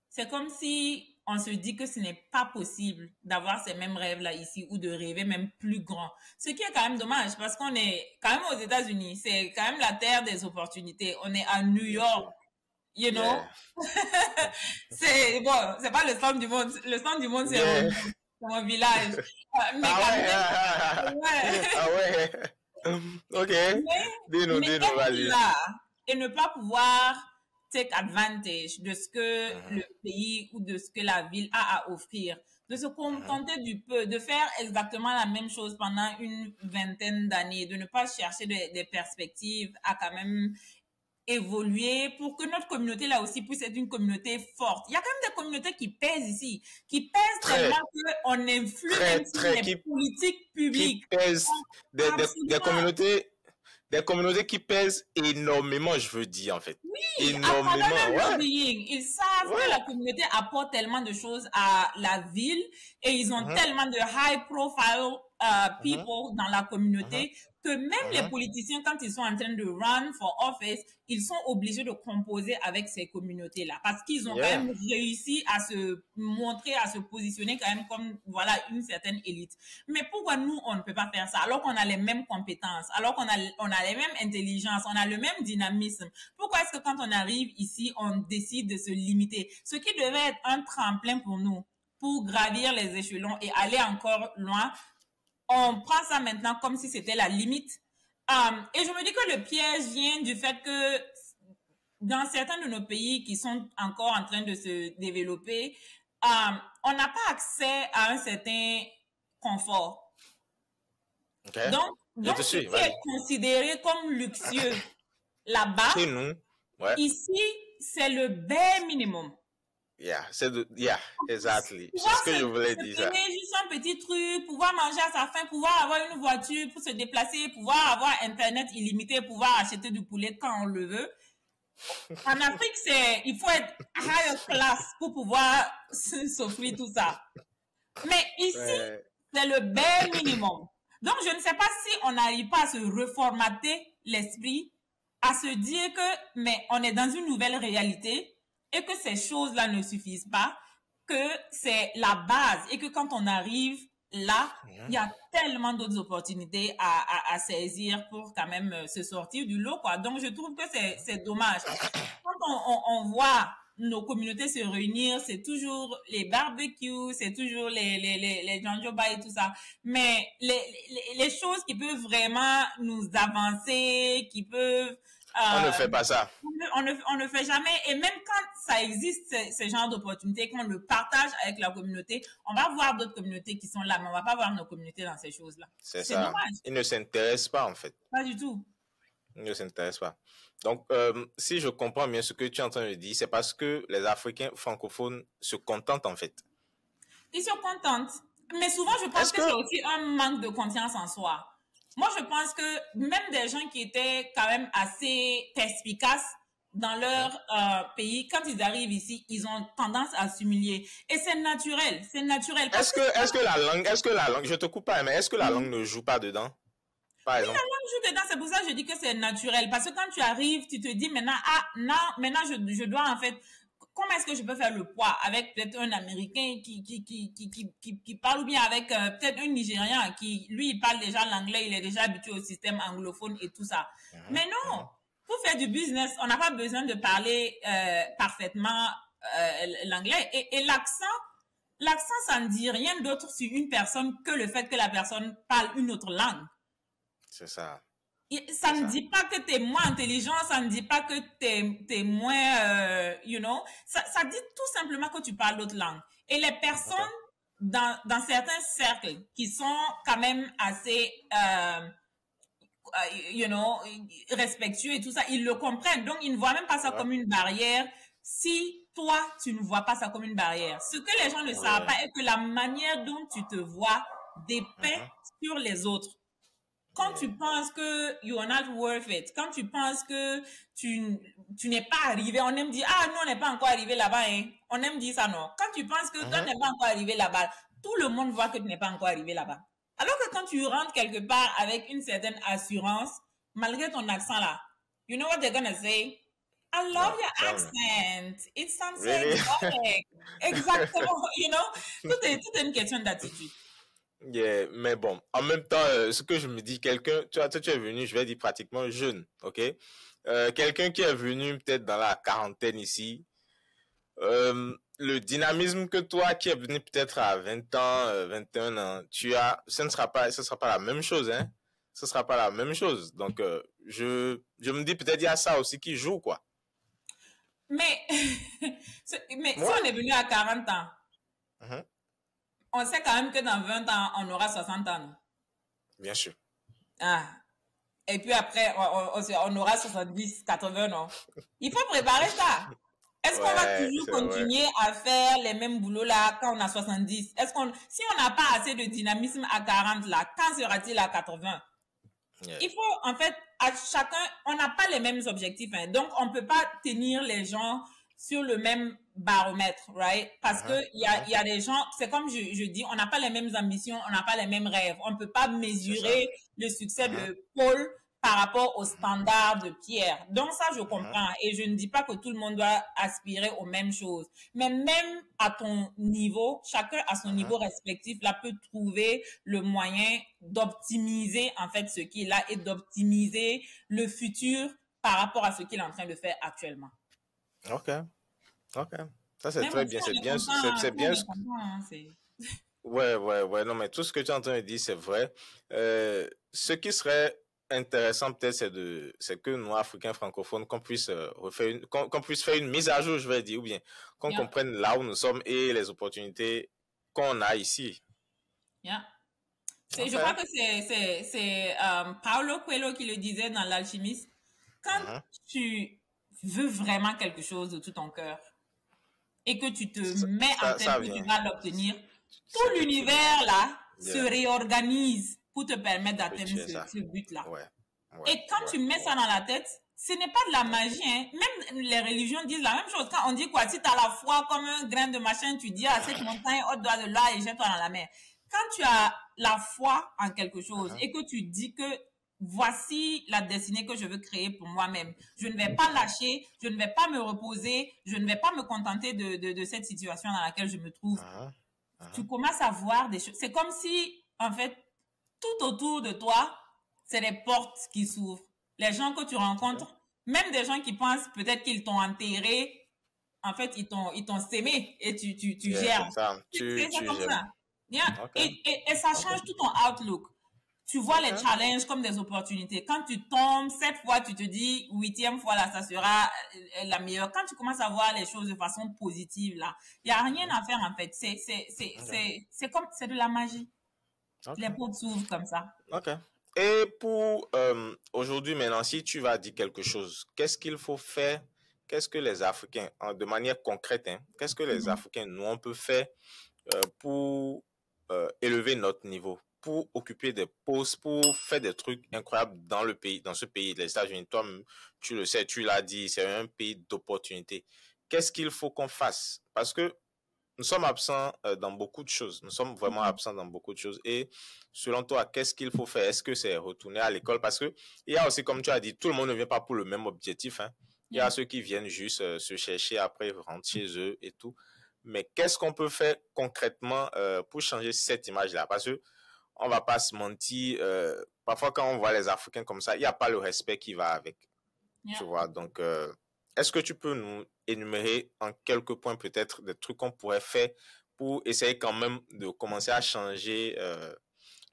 c'est comme si on se dit que ce n'est pas possible d'avoir ces mêmes rêves-là ici ou de rêver même plus grand. Ce qui est quand même dommage parce qu'on est quand même aux États-Unis, c'est quand même la terre des opportunités. On est à New York. You know? C'est pas le centre du monde. Le centre du monde, c'est mon village. Mais Ok. Dis-nous, vas-y. Et ne pas pouvoir take advantage de ce que le pays ou de ce que la ville a à offrir. De se contenter du peu, de faire exactement la même chose pendant une vingtaine d'années, de ne pas chercher des perspectives à quand même évoluer, pour que notre communauté là aussi puisse être une communauté forte. Il y a quand même des communautés qui pèsent ici, qui pèsent tellement qu'on influe même sur les politiques publiques. Qui pèsent des communautés qui pèsent énormément, je veux dire, en fait. Oui, énormément, ils savent que la communauté apporte tellement de choses à la ville et ils ont tellement de high profile people dans la communauté que même les politiciens, quand ils sont en train de run for office, ils sont obligés de composer avec ces communautés-là parce qu'ils ont quand même réussi à se montrer, à se positionner quand même comme, voilà, une certaine élite. Mais pourquoi nous, on ne peut pas faire ça alors qu'on a les mêmes compétences, alors qu'on a les mêmes intelligences, on a le même dynamisme? Pourquoi est-ce que quand on arrive ici, on décide de se limiter? Ce qui devait être un tremplin pour nous, pour gravir les échelons et aller encore loin, on prend ça maintenant comme si c'était la limite. Et je me dis que le piège vient du fait que dans certains de nos pays qui sont encore en train de se développer, on n'a pas accès à un certain confort. Donc ce qui est considéré comme luxueux là-bas, ici, c'est le bare minimum. Exactly. C'est ce que je voulais dire. Juste un petit truc, pouvoir manger à sa faim, pouvoir avoir une voiture pour se déplacer, pouvoir avoir Internet illimité, pouvoir acheter du poulet quand on le veut. En Afrique, il faut être higher class pour pouvoir s'offrir tout ça. Mais ici, c'est le bare minimum. Donc, je ne sais pas si on n'arrive pas à se reformater l'esprit, à se dire que, mais on est dans une nouvelle réalité, et que ces choses-là ne suffisent pas, que c'est la base et que quand on arrive là, il y a tellement d'autres opportunités à saisir pour quand même se sortir du lot, quoi. Donc, je trouve que c'est dommage. Quand on voit nos communautés se réunir, c'est toujours les barbecues, c'est toujours les janjoba et tout ça. Mais les choses qui peuvent vraiment nous avancer, qui peuvent... on ne fait pas ça. On ne fait jamais. Et même quand ça existe, ce genre d'opportunités, quand on le partage avec la communauté, on va voir d'autres communautés qui sont là, mais on va pas voir nos communautés dans ces choses-là. C'est ça. Dommage. Ils ne s'intéressent pas, en fait. Pas du tout. Ils ne s'intéressent pas. Donc, si je comprends bien ce que tu es en train de dire, c'est parce que les Africains francophones se contentent, en fait. Ils se contentent. Mais souvent, je pense que c'est aussi un manque de confiance en soi. Moi, je pense que même des gens qui étaient quand même assez perspicaces dans leur pays, quand ils arrivent ici, ils ont tendance à s'humilier. Et c'est naturel, c'est naturel. Est-ce que la langue, je te coupe pas, mais est-ce que la langue ne joue pas dedans? Par exemple. Oui, la langue joue dedans, c'est pour ça que je dis que c'est naturel. Parce que quand tu arrives, tu te dis maintenant, maintenant je dois en fait... Comment est-ce que je peux faire le poids avec peut-être un Américain qui parle, ou bien avec peut-être un Nigérian qui, lui, il parle déjà l'anglais, il est déjà habitué au système anglophone et tout ça. Mais non, pour faire du business, on n'a pas besoin de parler parfaitement l'anglais. Et l'accent, ça ne dit rien d'autre sur une personne que le fait que la personne parle une autre langue. C'est ça. Ça ne dit pas que tu es moins intelligent, ça ne dit pas que tu es moins, ça dit tout simplement que tu parles l'autre langue. Et les personnes dans certains cercles qui sont quand même assez, respectueux et tout ça, ils le comprennent. Donc, ils ne voient même pas ça comme une barrière si toi, tu ne vois pas ça comme une barrière. Ce que les gens ne savent pas est que la manière dont tu te vois dépeint sur les autres. Quand tu penses que you are not worth it, quand tu penses que tu n'es pas arrivé, on aime dire, nous, on n'est pas encore arrivé là-bas, hein. On aime dire ça, non. Quand tu penses que toi, tu n'es pas encore arrivé là-bas, tout le monde voit que tu n'es pas encore arrivé là-bas. Alors que quand tu rentres quelque part avec une certaine assurance, malgré ton accent là, you know what they're gonna say? I love your accent. It sounds so exotic. Exactement, tout est une question d'attitude. Yeah, mais bon, en même temps, ce que je me dis, quelqu'un, tu es venu, je vais dire pratiquement jeune, ok? Quelqu'un qui est venu peut-être dans la quarantaine ici, le dynamisme que toi qui es venu peut-être à 20 ans, 21 ans, ce ne sera pas la même chose, hein? Ce sera pas la même chose. Donc, je me dis peut-être il y a ça aussi qui joue, quoi. Mais si on est venu à 40 ans, on sait quand même que dans 20 ans, on aura 60 ans. Bien sûr. Et puis après, on aura 70, 80, non? Il faut préparer ça. Est-ce qu'on va toujours continuer à faire les mêmes boulots là quand on a 70? Si on n'a pas assez de dynamisme à 40 là, quand sera-t-il à 80? Il faut, en fait, à chacun, on n'a pas les mêmes objectifs, hein, donc on peut pas tenir les gens sur le même baromètre, right? Parce que il y a des gens, c'est comme je dis, on n'a pas les mêmes ambitions, on n'a pas les mêmes rêves. On peut pas mesurer le succès de Paul par rapport aux standards de Pierre. Donc ça, je comprends. Et je ne dis pas que tout le monde doit aspirer aux mêmes choses. Mais même à ton niveau, chacun à son niveau respectif, là, peut trouver le moyen d'optimiser, en fait, ce qu'il a et d'optimiser le futur par rapport à ce qu'il est en train de faire actuellement. Ok. Ça, c'est très bien. C'est bien. C'est bien. Ouais. Non, mais tout ce que tu es en train de dire, c'est vrai. Ce qui serait intéressant peut-être c'est que nous Africains francophones qu'on puisse qu'on puisse faire une mise à jour, je vais dire, ou bien qu'on comprenne là où nous sommes et les opportunités qu'on a ici. Je crois que c'est Paulo Coelho qui le disait dans L'Alchimiste. Quand tu veux vraiment quelque chose de tout ton cœur et que tu te mets en tête que tu vas l'obtenir, tout l'univers là se réorganise pour te permettre d'atteindre ce but-là. Et quand tu mets ça dans la tête, ce n'est pas de la magie. Hein. Même les religions disent la même chose. Quand on dit quoi, si tu as la foi comme un grain de machin, tu dis à cette montagne, ôte-toi de là et jette-toi dans la mer. Quand tu as la foi en quelque chose et que tu dis que voici la destinée que je veux créer pour moi-même, je ne vais pas lâcher, je ne vais pas me reposer, je ne vais pas me contenter de cette situation dans laquelle je me trouve. Tu commences à voir des choses. C'est comme si, en fait, tout autour de toi, c'est des portes qui s'ouvrent. Les gens que tu rencontres, même des gens qui pensent peut-être qu'ils t'ont enterré, en fait, ils t'ont sémé et tu gères. C'est ça comme ça. Et ça change tout ton outlook. Tu vois les challenges comme des opportunités. Quand tu tombes, 7 fois, tu te dis, 8e fois, là, ça sera la meilleure. Quand tu commences à voir les choses de façon positive, là, il n'y a rien à faire, en fait. C'est comme, c'est de la magie. Les portes s'ouvrent comme ça. Et pour aujourd'hui, maintenant, si tu vas dire quelque chose, qu'est-ce qu'il faut faire? Qu'est-ce que les Africains, de manière concrète, hein, qu'est-ce que les Africains, nous, on peut faire pour élever notre niveau, pour occuper des postes, pour faire des trucs incroyables dans le pays, dans ce pays, les États-Unis? Toi, tu le sais, tu l'as dit, c'est un pays d'opportunités. Qu'est-ce qu'il faut qu'on fasse? Parce que nous sommes absents dans beaucoup de choses. Nous sommes vraiment absents dans beaucoup de choses. Et selon toi, qu'est-ce qu'il faut faire? Est-ce que c'est retourner à l'école? Parce que il y a aussi, comme tu as dit, tout le monde ne vient pas pour le même objectif. Hein. Il y a ceux qui viennent juste se chercher, après rentrent chez eux et tout. Mais qu'est-ce qu'on peut faire concrètement pour changer cette image-là? Parce que on va pas se mentir, parfois quand on voit les Africains comme ça, il n'y a pas le respect qui va avec. Tu vois, donc est-ce que tu peux nous énumérer en quelques points peut-être des trucs qu'on pourrait faire pour essayer quand même de commencer à changer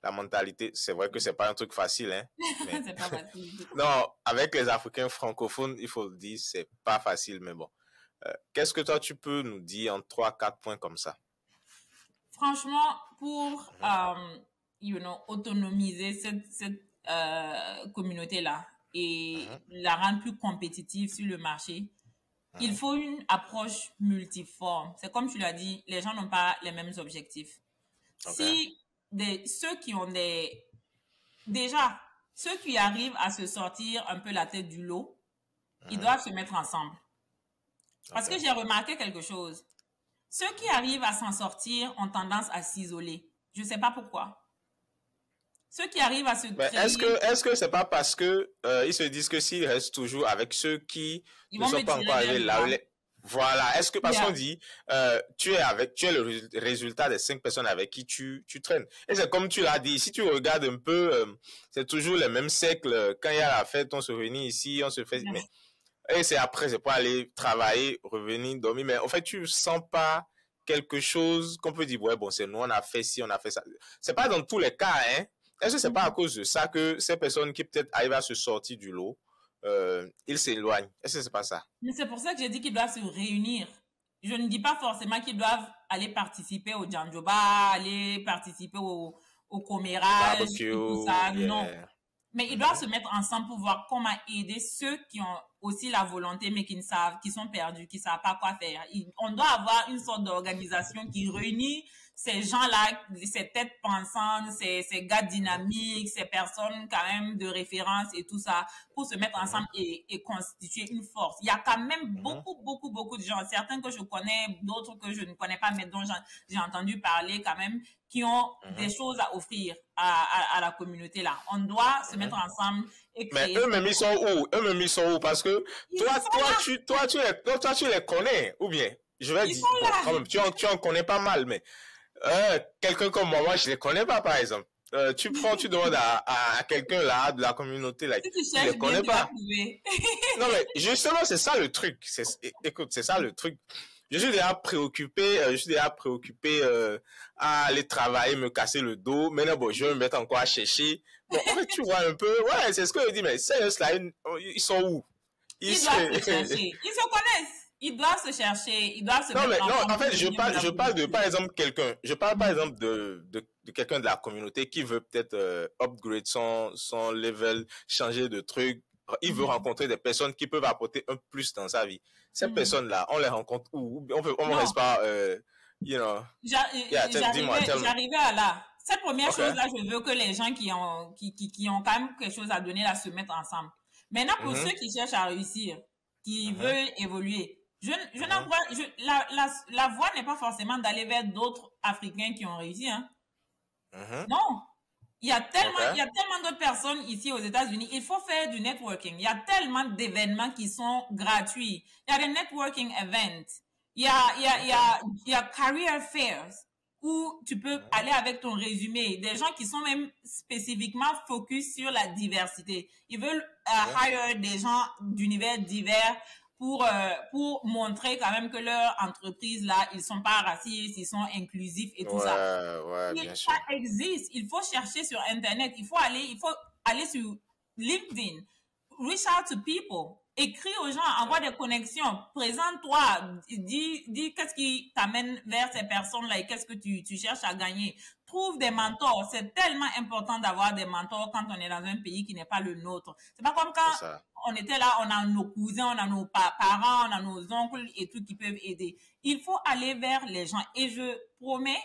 la mentalité? C'est vrai que c'est pas un truc facile, hein. Mais... c'est pas facile. Non, avec les Africains francophones, il faut le dire, c'est pas facile, mais bon. Qu'est-ce que toi tu peux nous dire en 3-4 points comme ça? Franchement, pour autonomiser cette communauté-là et la rendre plus compétitive sur le marché, il faut une approche multiforme. C'est comme tu l'as dit, les gens n'ont pas les mêmes objectifs. Si ceux qui ont déjà, ceux qui arrivent à se sortir un peu la tête du lot, ils doivent se mettre ensemble. Parce que j'ai remarqué quelque chose. Ceux qui arrivent à s'en sortir ont tendance à s'isoler. Je ne sais pas pourquoi. Ceux qui arrivent à se créer... Est-ce que c'est pas parce que ils se disent que s'ils restent toujours avec ceux qui ne sont pas encore arrivés là, voilà. Est-ce que parce qu'on dit tu es le résultat des 5 personnes avec qui tu traînes. Et c'est comme tu l'as dit, si tu regardes un peu, c'est toujours les mêmes cercles. Quand il y a la fête, on se réunit ici, on se fait. Mais, et c'est après, c'est pour aller travailler, revenir, dormir. Mais en fait, tu sens pas quelque chose qu'on peut dire, ouais, bon, c'est nous, on a fait ci, on a fait ça. C'est pas dans tous les cas, hein. Est-ce que c'est pas à cause de ça que ces personnes qui peut-être arrivent à se sortir du lot, ils s'éloignent? Est-ce que c'est pas ça? Mais c'est pour ça que j'ai dit qu'ils doivent se réunir. Je ne dis pas forcément qu'ils doivent aller participer au Djanjoba, aller participer au commérage, tout ça, non. Mais ils doivent se mettre ensemble pour voir comment aider ceux qui ont aussi la volonté, mais qui ne savent, qui sont perdus, qui ne savent pas quoi faire. On doit avoir une sorte d'organisation qui réunit ces gens-là, ces têtes pensantes, ces gars dynamiques, ces personnes quand même de référence et tout ça, pour se mettre ensemble et constituer une force. Il y a quand même beaucoup de gens, certains que je connais, d'autres que je ne connais pas, mais dont j'ai entendu parler quand même, qui ont des choses à offrir à la communauté là. On doit se mettre ensemble et créer. Mais eux-mêmes, ils sont où? Eux-mêmes, ils sont où? Parce que toi, tu les connais, ou bien? Je vais dire, bon, quand même, tu en connais pas mal, mais quelqu'un comme moi, je les connais pas, par exemple. Tu demandes à quelqu'un là, de la communauté là, si tu les connais pas. Non, mais justement, c'est ça le truc. Écoute, c'est ça le truc. Je suis déjà préoccupé à aller travailler, me casser le dos. Maintenant, bon, je vais me mettre encore à chercher. Bon, en fait, tu vois un peu, ouais, c'est ce que je dis, mais c'est juste là, ils sont où? Ils doivent se chercher. Ils se connaissent. Ils doivent se chercher. Ils doivent se non, mais non, en fait, je parle de, par exemple, quelqu'un. Je parle, par exemple, de quelqu'un de la communauté qui veut peut-être upgrade son level, changer de truc. Il veut rencontrer des personnes qui peuvent apporter un plus dans sa vie. Ces personnes-là, on les rencontre où? On ne reste pas, you know. J'arrivais à là. Cette première chose-là, je veux que les gens qui ont quand même quelque chose à donner là se mettent ensemble. Maintenant, pour ceux qui cherchent à réussir, qui veulent évoluer, la voie n'est pas forcément d'aller vers d'autres Africains qui ont réussi, hein. Non. Il y a tellement d'autres personnes ici aux États-Unis. Il faut faire du networking. Il y a tellement d'événements qui sont gratuits. Il y a des networking events. Il y a career fairs où tu peux aller avec ton résumé. Des gens qui sont même spécifiquement focus sur la diversité. Ils veulent hire des gens d'univers divers pour montrer quand même que leur entreprise là, ils sont pas racistes, ils sont inclusifs et tout ça. Ouais, bien sûr. Ça existe. Il faut chercher sur Internet. Il faut aller sur LinkedIn. Reach out to people. Écris aux gens, envoie des connexions. Présente-toi. Dis qu'est-ce qui t'amène vers ces personnes-là et qu'est-ce que tu cherches à gagner. Trouve des mentors. C'est tellement important d'avoir des mentors quand on est dans un pays qui n'est pas le nôtre. C'est pas comme quand on était là, on a nos cousins, on a nos parents, on a nos oncles et tout qui peuvent aider. Il faut aller vers les gens. Et je promets,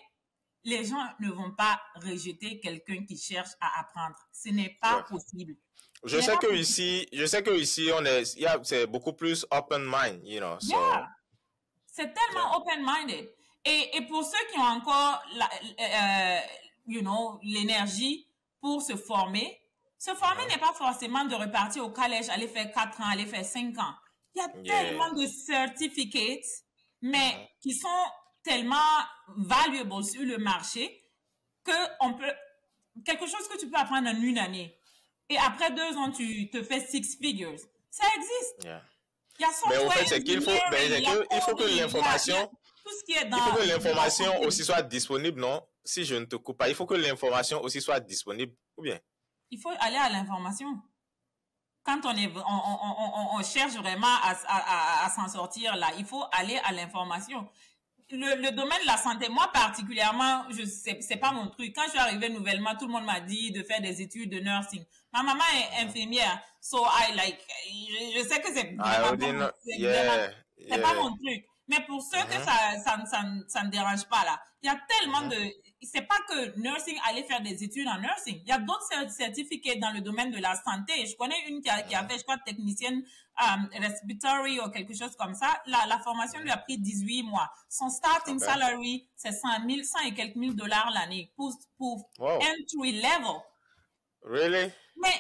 les gens ne vont pas rejeter quelqu'un qui cherche à apprendre. Ce n'est pas possible. Je sais que ici, c'est beaucoup plus open mind, you know. So. Yeah. C'est tellement open-minded. Et pour ceux qui ont encore l'énergie pour se former n'est pas forcément de repartir au collège, aller faire 4 ans, aller faire 5 ans. Il y a tellement de certificates, mais qui sont tellement valuables sur le marché quelque chose que tu peux apprendre en une année. Et après 2 ans, tu te fais 6 figures. Ça existe. Il y a mais en fait, c'est qu'il faut, il faut que l'information, aussi soit disponible, non? Si je ne te coupe pas, il faut que l'information aussi soit disponible, ou bien? Il faut aller à l'information. Quand on cherche vraiment à s'en sortir là, il faut aller à l'information. Le domaine de la santé, moi particulièrement, c'est pas mon truc. Quand je suis arrivée nouvellement, tout le monde m'a dit de faire des études de nursing. Ma maman est infirmière, je sais que c'est pas mon truc. Mais pour ceux que ça ne dérange pas là, il y a tellement c'est pas que nursing, aller faire des études en nursing. Il y a d'autres certificats dans le domaine de la santé. Je connais une qui a fait, je crois, technicienne respiratory ou quelque chose comme ça. La formation lui a pris 18 mois. Son starting salary, c'est 100 et quelques mille dollars l'année pour entry level. Really? Mais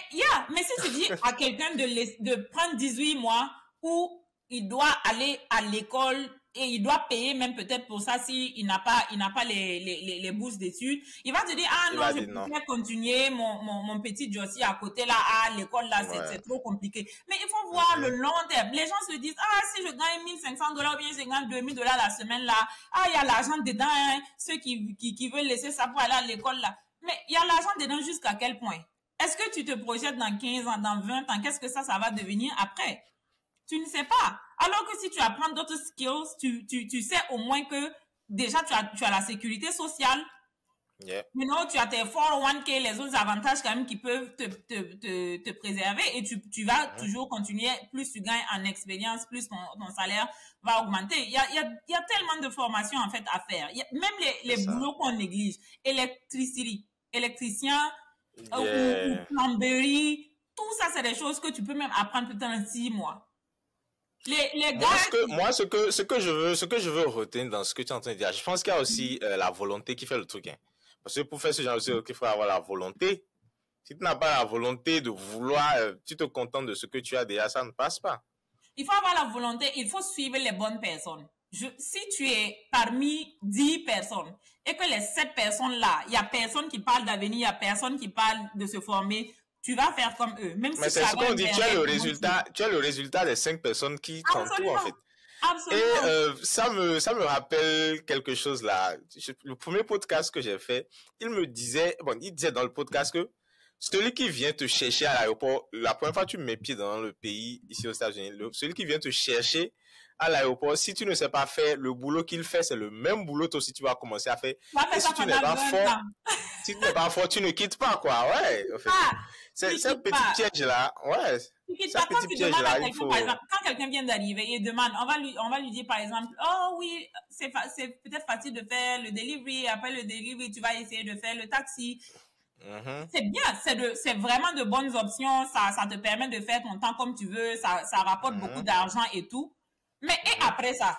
si tu dis à quelqu'un de prendre 18 mois où il doit aller à l'école et il doit payer même peut-être pour ça s'il n'a pas les bourses d'études, il va te dire je peux continuer mon petit Josie à côté là, l'école là, c'est trop compliqué. Mais il faut voir le long terme. Les gens se disent si je gagne $1,500 ou bien je gagne $2,000 la semaine là, il y a l'argent dedans, hein, ceux qui veulent laisser ça pour aller à l'école là. Mais il y a l'argent dedans jusqu'à quel point? Est-ce que tu te projettes dans 15 ans, dans 20 ans, qu'est-ce que ça va devenir après? Tu ne sais pas. Alors que si tu apprends d'autres skills, tu sais au moins que déjà tu as la sécurité sociale. Yeah. Maintenant, tu as tes 401k, les autres avantages quand même qui peuvent te préserver et tu vas toujours continuer. Plus tu gagnes en expérience, plus ton salaire va augmenter. Il y a tellement de formations en fait à faire. Même les boulots qu'on néglige. Électricien, ou plomberie, tout ça c'est des choses que tu peux même apprendre peut-être en 6 mois. Les gars, moi, ce que je veux retenir dans ce que tu es en train de dire, je pense qu'il y a aussi la volonté qui fait le truc. Hein. Parce que pour faire ce genre de choses, il faut avoir la volonté. Si tu n'as pas la volonté de vouloir, tu te contentes de ce que tu as déjà, ça ne passe pas. Il faut avoir la volonté, il faut suivre les bonnes personnes. Si tu es parmi 10 personnes et que les 7 personnes-là, il y a personne qui parle d'avenir, il y a personne qui parle de se former, tu vas faire comme eux. Même mais si c'est ce qu'on dit, tu as le résultat des 5 personnes qui t'entourent en fait. Absolument. Et ça me rappelle quelque chose là. Le premier podcast que j'ai fait, il disait dans le podcast que celui qui vient te chercher à l'aéroport, la première fois que tu mets pied dans le pays, ici aux États-Unis, celui qui vient te chercher à l'aéroport, si tu ne sais pas faire le boulot qu'il fait, c'est le même boulot toi aussi tu vas commencer à faire. Et si tu n'es pas fort, si tu n'es pas fort, tu ne quittes pas, quoi. Ouais. En fait, c'est un petit piège là. Ouais. Quand tu demandes à quelqu'un, par exemple, quand quelqu'un vient d'arriver et demande, on va lui dire par exemple, oh oui, c'est peut-être facile de faire le delivery, après le delivery, tu vas essayer de faire le taxi. C'est bien, c'est vraiment de bonnes options, ça te permet de faire ton temps comme tu veux, ça rapporte beaucoup d'argent et tout. Mais et après ça,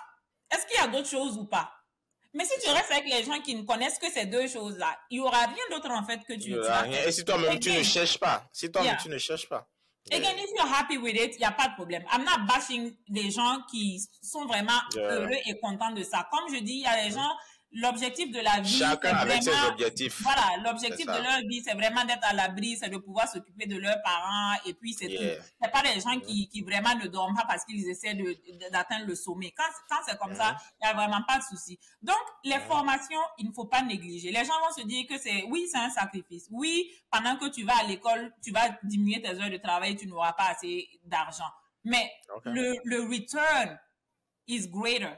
est-ce qu'il y a d'autres choses ou pas? Mais si tu restes avec les gens qui ne connaissent que ces deux choses-là, il n'y aura rien d'autre en fait que tu vas faire. Et si toi-même tu ne cherches pas, tu ne cherches pas. Again, if you're happy with it, il n'y a pas de problème. I'm not bashing des gens qui sont vraiment heureux et contents de ça. Comme je dis, il y a des gens, l'objectif de la vie, chacun avec ses objectifs. Voilà, l'objectif de leur vie, c'est vraiment d'être à l'abri, c'est de pouvoir s'occuper de leurs parents et puis c'est tout. C'est pas des gens qui vraiment ne dorment pas parce qu'ils essaient d'atteindre le sommet. Quand c'est comme ça, il n'y a vraiment pas de souci. Donc, les formations, il ne faut pas négliger. Les gens vont se dire que c'est un sacrifice. Oui, pendant que tu vas à l'école, tu vas diminuer tes heures de travail, tu n'auras pas assez d'argent. Mais le return is greater.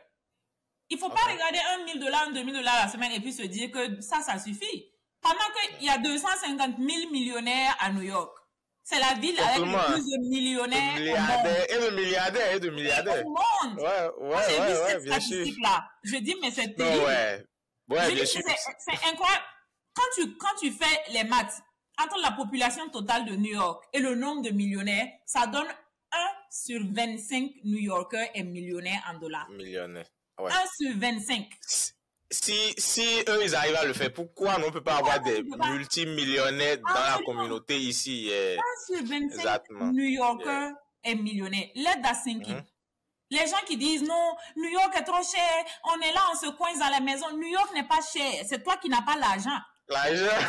Il faut pas regarder $1,000, $2,000 la semaine et puis se dire que ça suffit. Pendant qu'il y a 250 000 millionnaires à New York. C'est la ville avec le plus de millionnaires et de milliardaires. Au monde. Ouais, bien sûr. Je dis, mais c'est terrible. Bien sûr. C'est incroyable. Quand tu fais les maths entre la population totale de New York et le nombre de millionnaires, ça donne 1 sur 25 New Yorkers est millionnaire en dollars. Millionnaire. Ouais. 1 sur 25. Si eux, ils arrivent à le faire, pourquoi on ne peut pas avoir des multimillionnaires dans la communauté ici? 1 sur 25 New Yorkers est millionnaire. Let that sink in. Les gens qui disent non, New York est trop cher, on est là, on se coince dans la maison. New York n'est pas cher, c'est toi qui n'as pas l'argent. L'argent?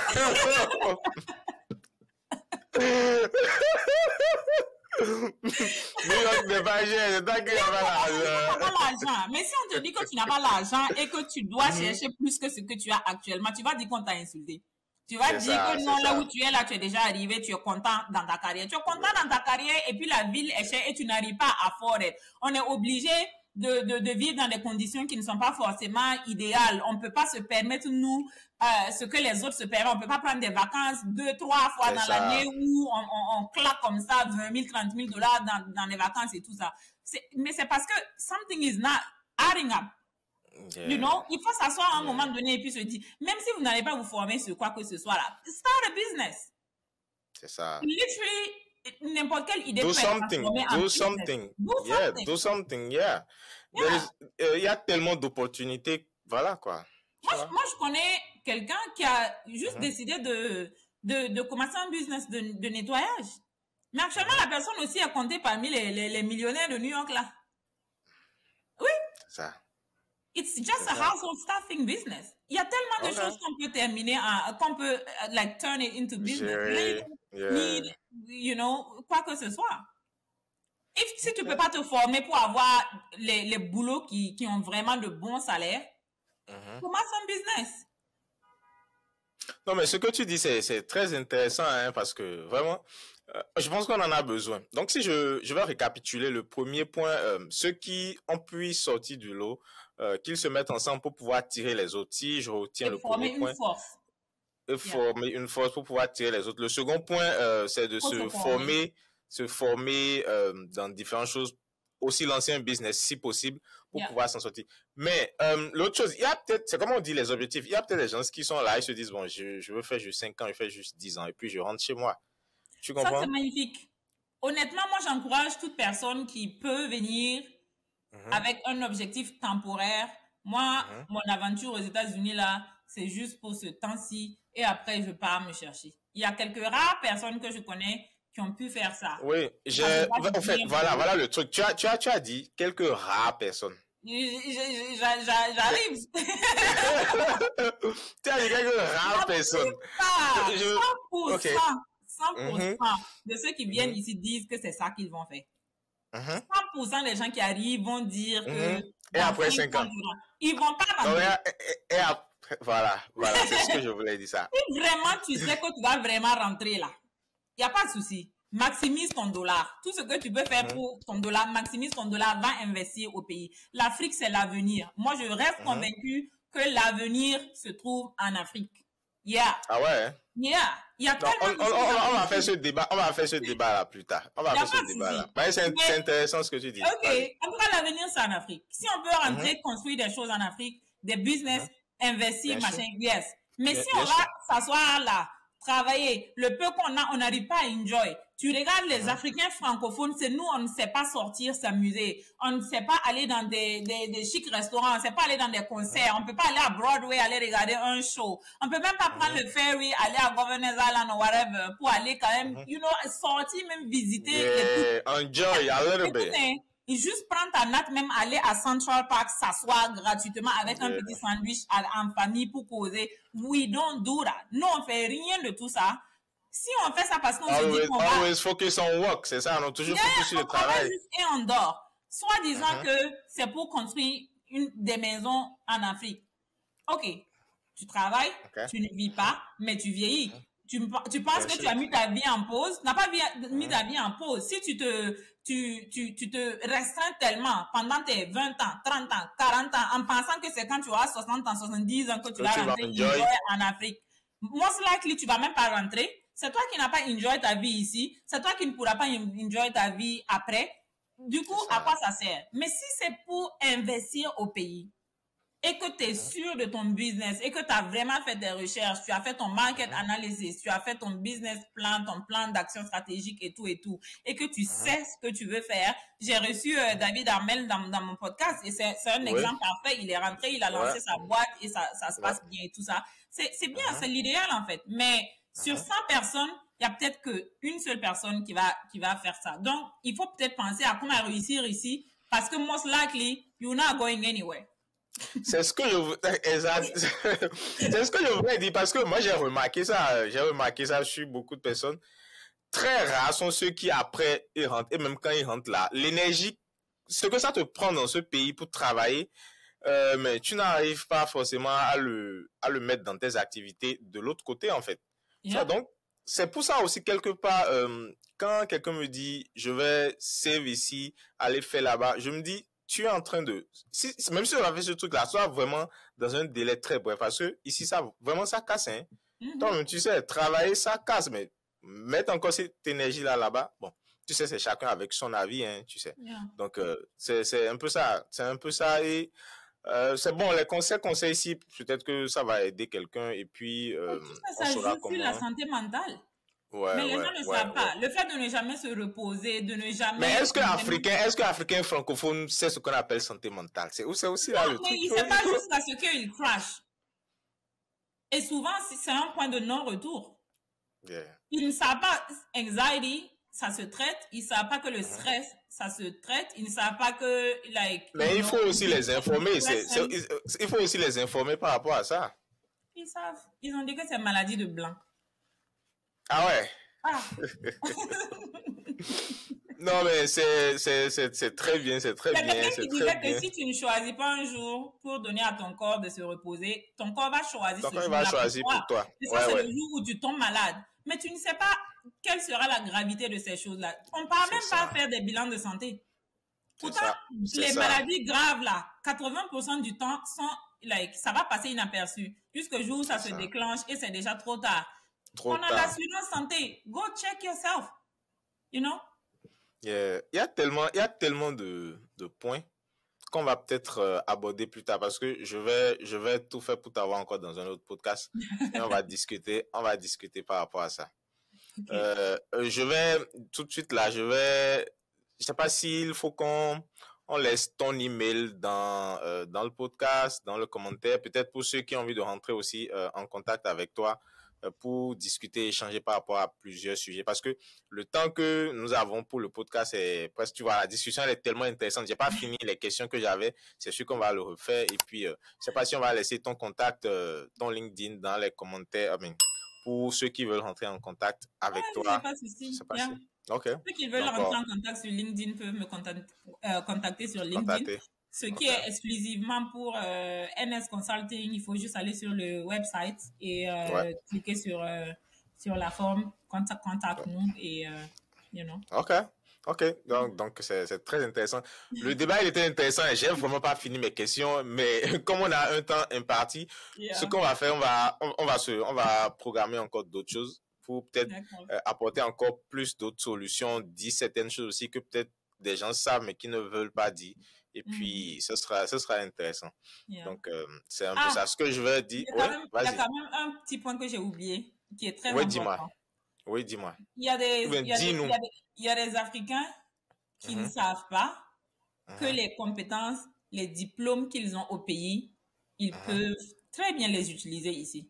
New York n'est pas cher, c'est toi qui n'as pas l'argent. Mais si on te dit que tu n'as pas l'argent et que tu dois chercher plus que ce que tu as actuellement, tu vas dire qu'on t'a insulté. Tu vas dire que non, là où tu es, là, tu es déjà arrivé, tu es content dans ta carrière. Tu es content dans ta carrière et puis la ville est chère et tu n'arrives pas à afford. On est obligé de vivre dans des conditions qui ne sont pas forcément idéales. On ne peut pas se permettre, nous, ce que les autres se permettent. On ne peut pas prendre des vacances 2, 3 fois dans l'année où on claque comme ça 20 000, 30 000 dollars dans les vacances et tout ça. Mais c'est parce que something is not adding up. You know, il faut s'asseoir à un moment donné et puis se dire, même si vous n'allez pas vous former sur quoi que ce soit là, start a business. C'est ça. Literally, n'importe quelle idée do something. Yeah. Il y a tellement d'opportunités. Voilà, quoi. Moi, je connais quelqu'un qui a juste décidé de commencer un business de nettoyage. Mais actuellement, la personne aussi est comptée parmi les millionnaires de New York, là. Oui. C'est ça. It's just a household staffing business. Il y a tellement de choses qu'on peut terminer, qu'on peut, like, turn it into business. Need, you know, quoi que ce soit. Si tu peux pas te former pour avoir les boulots qui ont vraiment de bons salaires, commence un business. Non, mais ce que tu dis, c'est très intéressant, hein, parce que vraiment, je pense qu'on en a besoin. Donc, si je vais récapituler le premier point, ceux qui ont pu sortir du lot, qu'ils se mettent ensemble pour pouvoir tirer les autres. Si je retiens le premier point. et former une force pour pouvoir tirer les autres. Le second point, c'est de se former dans différentes choses, aussi lancer un business si possible pour pouvoir s'en sortir. Mais l'autre chose, il y a peut-être, c'est comme on dit les objectifs, il y a peut-être des gens qui sont là, ils se disent, bon, je veux faire juste 5 ans, je fais juste 10 ans, et puis je rentre chez moi. Tu comprends? Ça, c'est magnifique. Honnêtement, moi, j'encourage toute personne qui peut venir avec un objectif temporaire. Moi, mon aventure aux États-Unis, là, c'est juste pour ce temps-ci, et après, je pars me chercher. Il y a quelques rares personnes que je connais qui ont pu faire ça. Oui, en fait, voilà le truc. Tu as dit quelques rares personnes. J'arrive. Tu as dit quelques rares personnes. 100%, 100% de ceux qui viennent ici disent que c'est ça qu'ils vont faire. 100% des gens qui arrivent vont dire que... Et après 5 ans. Ils vont pas vendre. Et après, voilà, c'est ce que je voulais dire ça. Si vraiment tu sais que tu vas vraiment rentrer là, il n'y a pas de souci. Maximise ton dollar. Tout ce que tu peux faire pour ton dollar, maximise ton dollar, va investir au pays. L'Afrique, c'est l'avenir. Moi, je reste convaincu que l'avenir se trouve en Afrique. Ah ouais? Il y a tellement on va faire ce débat. On va faire ce débat là plus tard. On va faire ce débat là. Mais c'est intéressant ce que tu dis. Ok. En tout cas, l'avenir, c'est en Afrique. Si on peut rentrer, construire des choses en Afrique, des business, investir, machin, yes. Mais si on va s'asseoir là, travailler, le peu qu'on a, on n'arrive pas à enjoy. Tu regardes les Africains francophones, c'est nous, on ne sait pas sortir, s'amuser. On ne sait pas aller dans des chics restaurants, on ne sait pas aller dans des concerts, on peut pas aller à Broadway, aller regarder un show. On peut même pas prendre le ferry, aller à Governor's Island ou whatever, pour aller quand même, sortir, même visiter. Enjoy a little bit. Et juste prendre ta natte, même aller à Central Park, s'asseoir gratuitement avec un petit sandwich en famille pour causer. We don't do that. Nous, on fait rien de tout ça. Si on fait ça parce qu'on se dit qu'on va... Always focus on work, c'est ça, on a toujours focus sur le travail. Et on dort. Soit disant que c'est pour construire des maisons en Afrique. Ok, tu travailles, tu ne vis pas, mais tu vieillis. Tu penses que tu as mis ta vie en pause, tu n'as pas mis ta vie en pause. Si tu te restreins tellement pendant tes 20 ans, 30 ans, 40 ans, en pensant que c'est quand tu auras 60 ans, 70 ans que tu vas rentrer en Afrique. Most likely, tu vas même pas rentrer. C'est toi qui n'as pas enjoy ta vie ici. C'est toi qui ne pourras pas enjoy ta vie après. Du coup, à quoi ça sert? Mais si c'est pour investir au pays, et que tu es sûr de ton business, et que tu as vraiment fait des recherches, tu as fait ton market analysis, tu as fait ton business plan, ton plan d'action stratégique et tout, et que tu sais ce que tu veux faire. J'ai reçu David Armel dans mon podcast, et c'est un exemple parfait. Il est rentré, il a lancé sa boîte, et ça se passe bien et tout ça. C'est bien, c'est l'idéal en fait. Mais sur 100 personnes, il y a peut-être qu'une seule personne qui va faire ça. Donc, il faut peut-être penser à comment réussir ici, parce que most likely, you're not going anywhere. C'est ce que c'est ce que je voulais dire, parce que moi j'ai remarqué ça chez beaucoup de personnes. Très rares sont ceux qui après ils rentrent, et même quand ils rentrent là, l'énergie, ce que ça te prend dans ce pays pour travailler, mais tu n'arrives pas forcément à le mettre dans tes activités de l'autre côté en fait. Ça, donc c'est pour ça aussi quelque part, quand quelqu'un me dit je vais save ici, aller faire là-bas, je me dis tu es en train de, même si on a fait ce truc-là, soit vraiment dans un délai très bref, parce que ici, ça casse, hein. Toi-même, tu sais, travailler, ça casse, mais mettre encore cette énergie-là, là-bas, bon, tu sais, c'est chacun avec son avis, hein, tu sais. Donc, c'est un peu ça, et, c'est bon, les conseils ici, peut-être que ça va aider quelqu'un, et puis, ça joue sur la santé mentale. Mais les gens ne savent pas. Le fait de ne jamais se reposer, de ne jamais... Mais est-ce que Africain francophone sait ce qu'on appelle santé mentale? C'est aussi là le truc. Mais il ne sait pas jusqu'à ce qu'il crash. Et souvent, c'est un point de non-retour. Ils ne savent pas anxiety, ça se traite. Ils ne savent pas que le stress, ça se traite. Ils ne savent pas que... Mais il faut aussi les informer. Il faut aussi les informer par rapport à ça. Ils savent. Ils ont dit que c'est maladie de blanc. Ah ouais. Non, mais c'est très bien, c'est très bien. Il y a quelqu'un qui disait que si tu ne choisis pas un jour pour donner à ton corps de se reposer, ton corps va choisir ce jour-là. va choisir pour toi. C'est le jour où tu tombes malade. Mais tu ne sais pas quelle sera la gravité de ces choses-là. On ne parle même pas faire des bilans de santé. Pourtant, les maladies graves, là, 80% du temps sont ça va passer inaperçu. Jusqu'au jour où ça se déclenche et c'est déjà trop tard. On a l'assurance santé. Go check yourself. You know? Il y a tellement de points qu'on va peut-être aborder plus tard parce que je vais tout faire pour t'avoir encore dans un autre podcast et on va discuter par rapport à ça. Okay. Je vais tout de suite là, je sais pas s'il faut qu'on laisse ton email dans le podcast, dans le commentaire, peut-être pour ceux qui ont envie de rentrer aussi en contact avec toi pour discuter, échanger par rapport à plusieurs sujets. Parce que le temps que nous avons pour le podcast est presque, tu vois, la discussion elle est tellement intéressante. J'ai pas fini les questions que j'avais. C'est sûr qu'on va le refaire. Et puis, je sais pas si on va laisser ton contact, ton LinkedIn dans les commentaires. Pour ceux qui veulent rentrer en contact avec toi. Pas de souci. OK. Ceux qui veulent rentrer en contact sur LinkedIn peuvent me contacter sur LinkedIn. Ce qui est exclusivement pour NS Consulting, il faut juste aller sur le website et cliquer sur la forme contact nous et you know. OK. Donc c'est très intéressant. Le débat il était intéressant et j'ai vraiment pas fini mes questions, mais comme on a un temps imparti, ce qu'on va faire, on va programmer encore d'autres choses pour peut-être apporter encore plus d'autres solutions, dire certaines choses aussi que peut-être des gens savent mais qui ne veulent pas dire. Et puis, ce sera intéressant. Donc, c'est un peu ça. Ce que je veux dire... Il y a quand même un petit point que j'ai oublié, qui est très important. Oui, dis-moi. Il y a des Africains qui ne savent pas que les compétences, les diplômes qu'ils ont au pays, ils peuvent très bien les utiliser ici,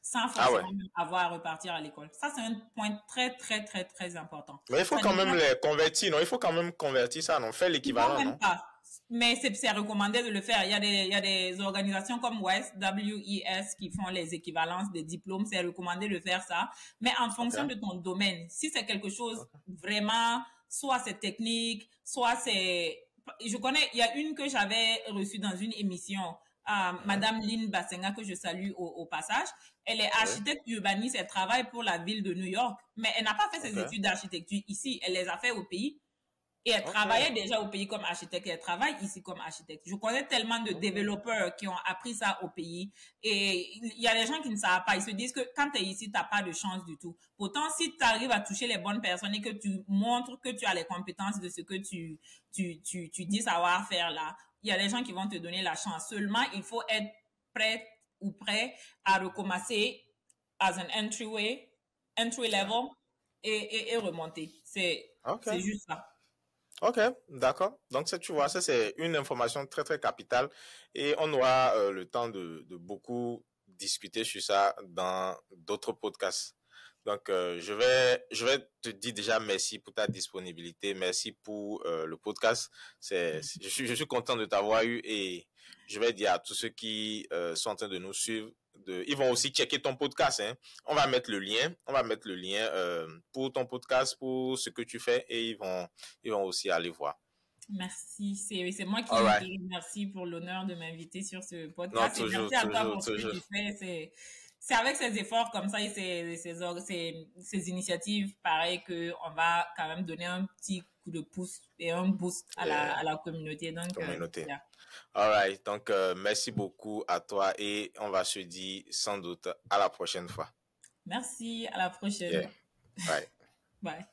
sans forcément avoir à repartir à l'école. Ça, c'est un point très, très, très, très important. Mais il faut quand même les convertir, non? Il faut quand même convertir ça, non? Faire l'équivalent, non? Pas. Mais c'est recommandé de le faire. Il y a des organisations comme WES qui font les équivalences des diplômes. C'est recommandé de faire ça. Mais en fonction de ton domaine. Si c'est quelque chose vraiment, soit c'est technique, soit c'est... Il y a une que j'avais reçue dans une émission, Madame Lynn Bassenga, que je salue au passage. Elle est architecte urbaniste, elle travaille pour la ville de New York. Mais elle n'a pas fait ses études d'architecture ici. Elle les a fait au pays. Et elle travaillait déjà au pays comme architecte et elle travaille ici comme architecte. Je connais tellement de développeurs qui ont appris ça au pays. Et il y a des gens qui ne savent pas. Ils se disent que quand tu es ici, tu n'as pas de chance du tout. Pourtant, si tu arrives à toucher les bonnes personnes et que tu montres que tu as les compétences de ce que tu dis savoir faire là, il y a des gens qui vont te donner la chance. Seulement, il faut être prêt à recommencer as an entry level et remonter. C'est juste ça. OK, d'accord. Donc, tu vois, ça, c'est une information très, très capitale et on aura le temps de beaucoup discuter sur ça dans d'autres podcasts. Donc, je vais te dire déjà merci pour ta disponibilité. Merci pour le podcast. Je suis content de t'avoir eu et je vais dire à tous ceux qui sont en train de nous suivre, ils vont aussi checker ton podcast. Hein. On va mettre le lien pour ton podcast, pour ce que tu fais et ils vont aussi aller voir. Merci, c'est moi qui te remercie pour l'honneur de m'inviter sur ce podcast. Non, toujours, merci à toi pour ce que tu fais. C'est avec ces efforts comme ça et ces initiatives pareilles qu'on va quand même donner un petit coup de pouce et un boost à la communauté. Donc, All right. Donc, merci beaucoup à toi et on va se dire sans doute à la prochaine fois. Merci, à la prochaine. Bye. Bye.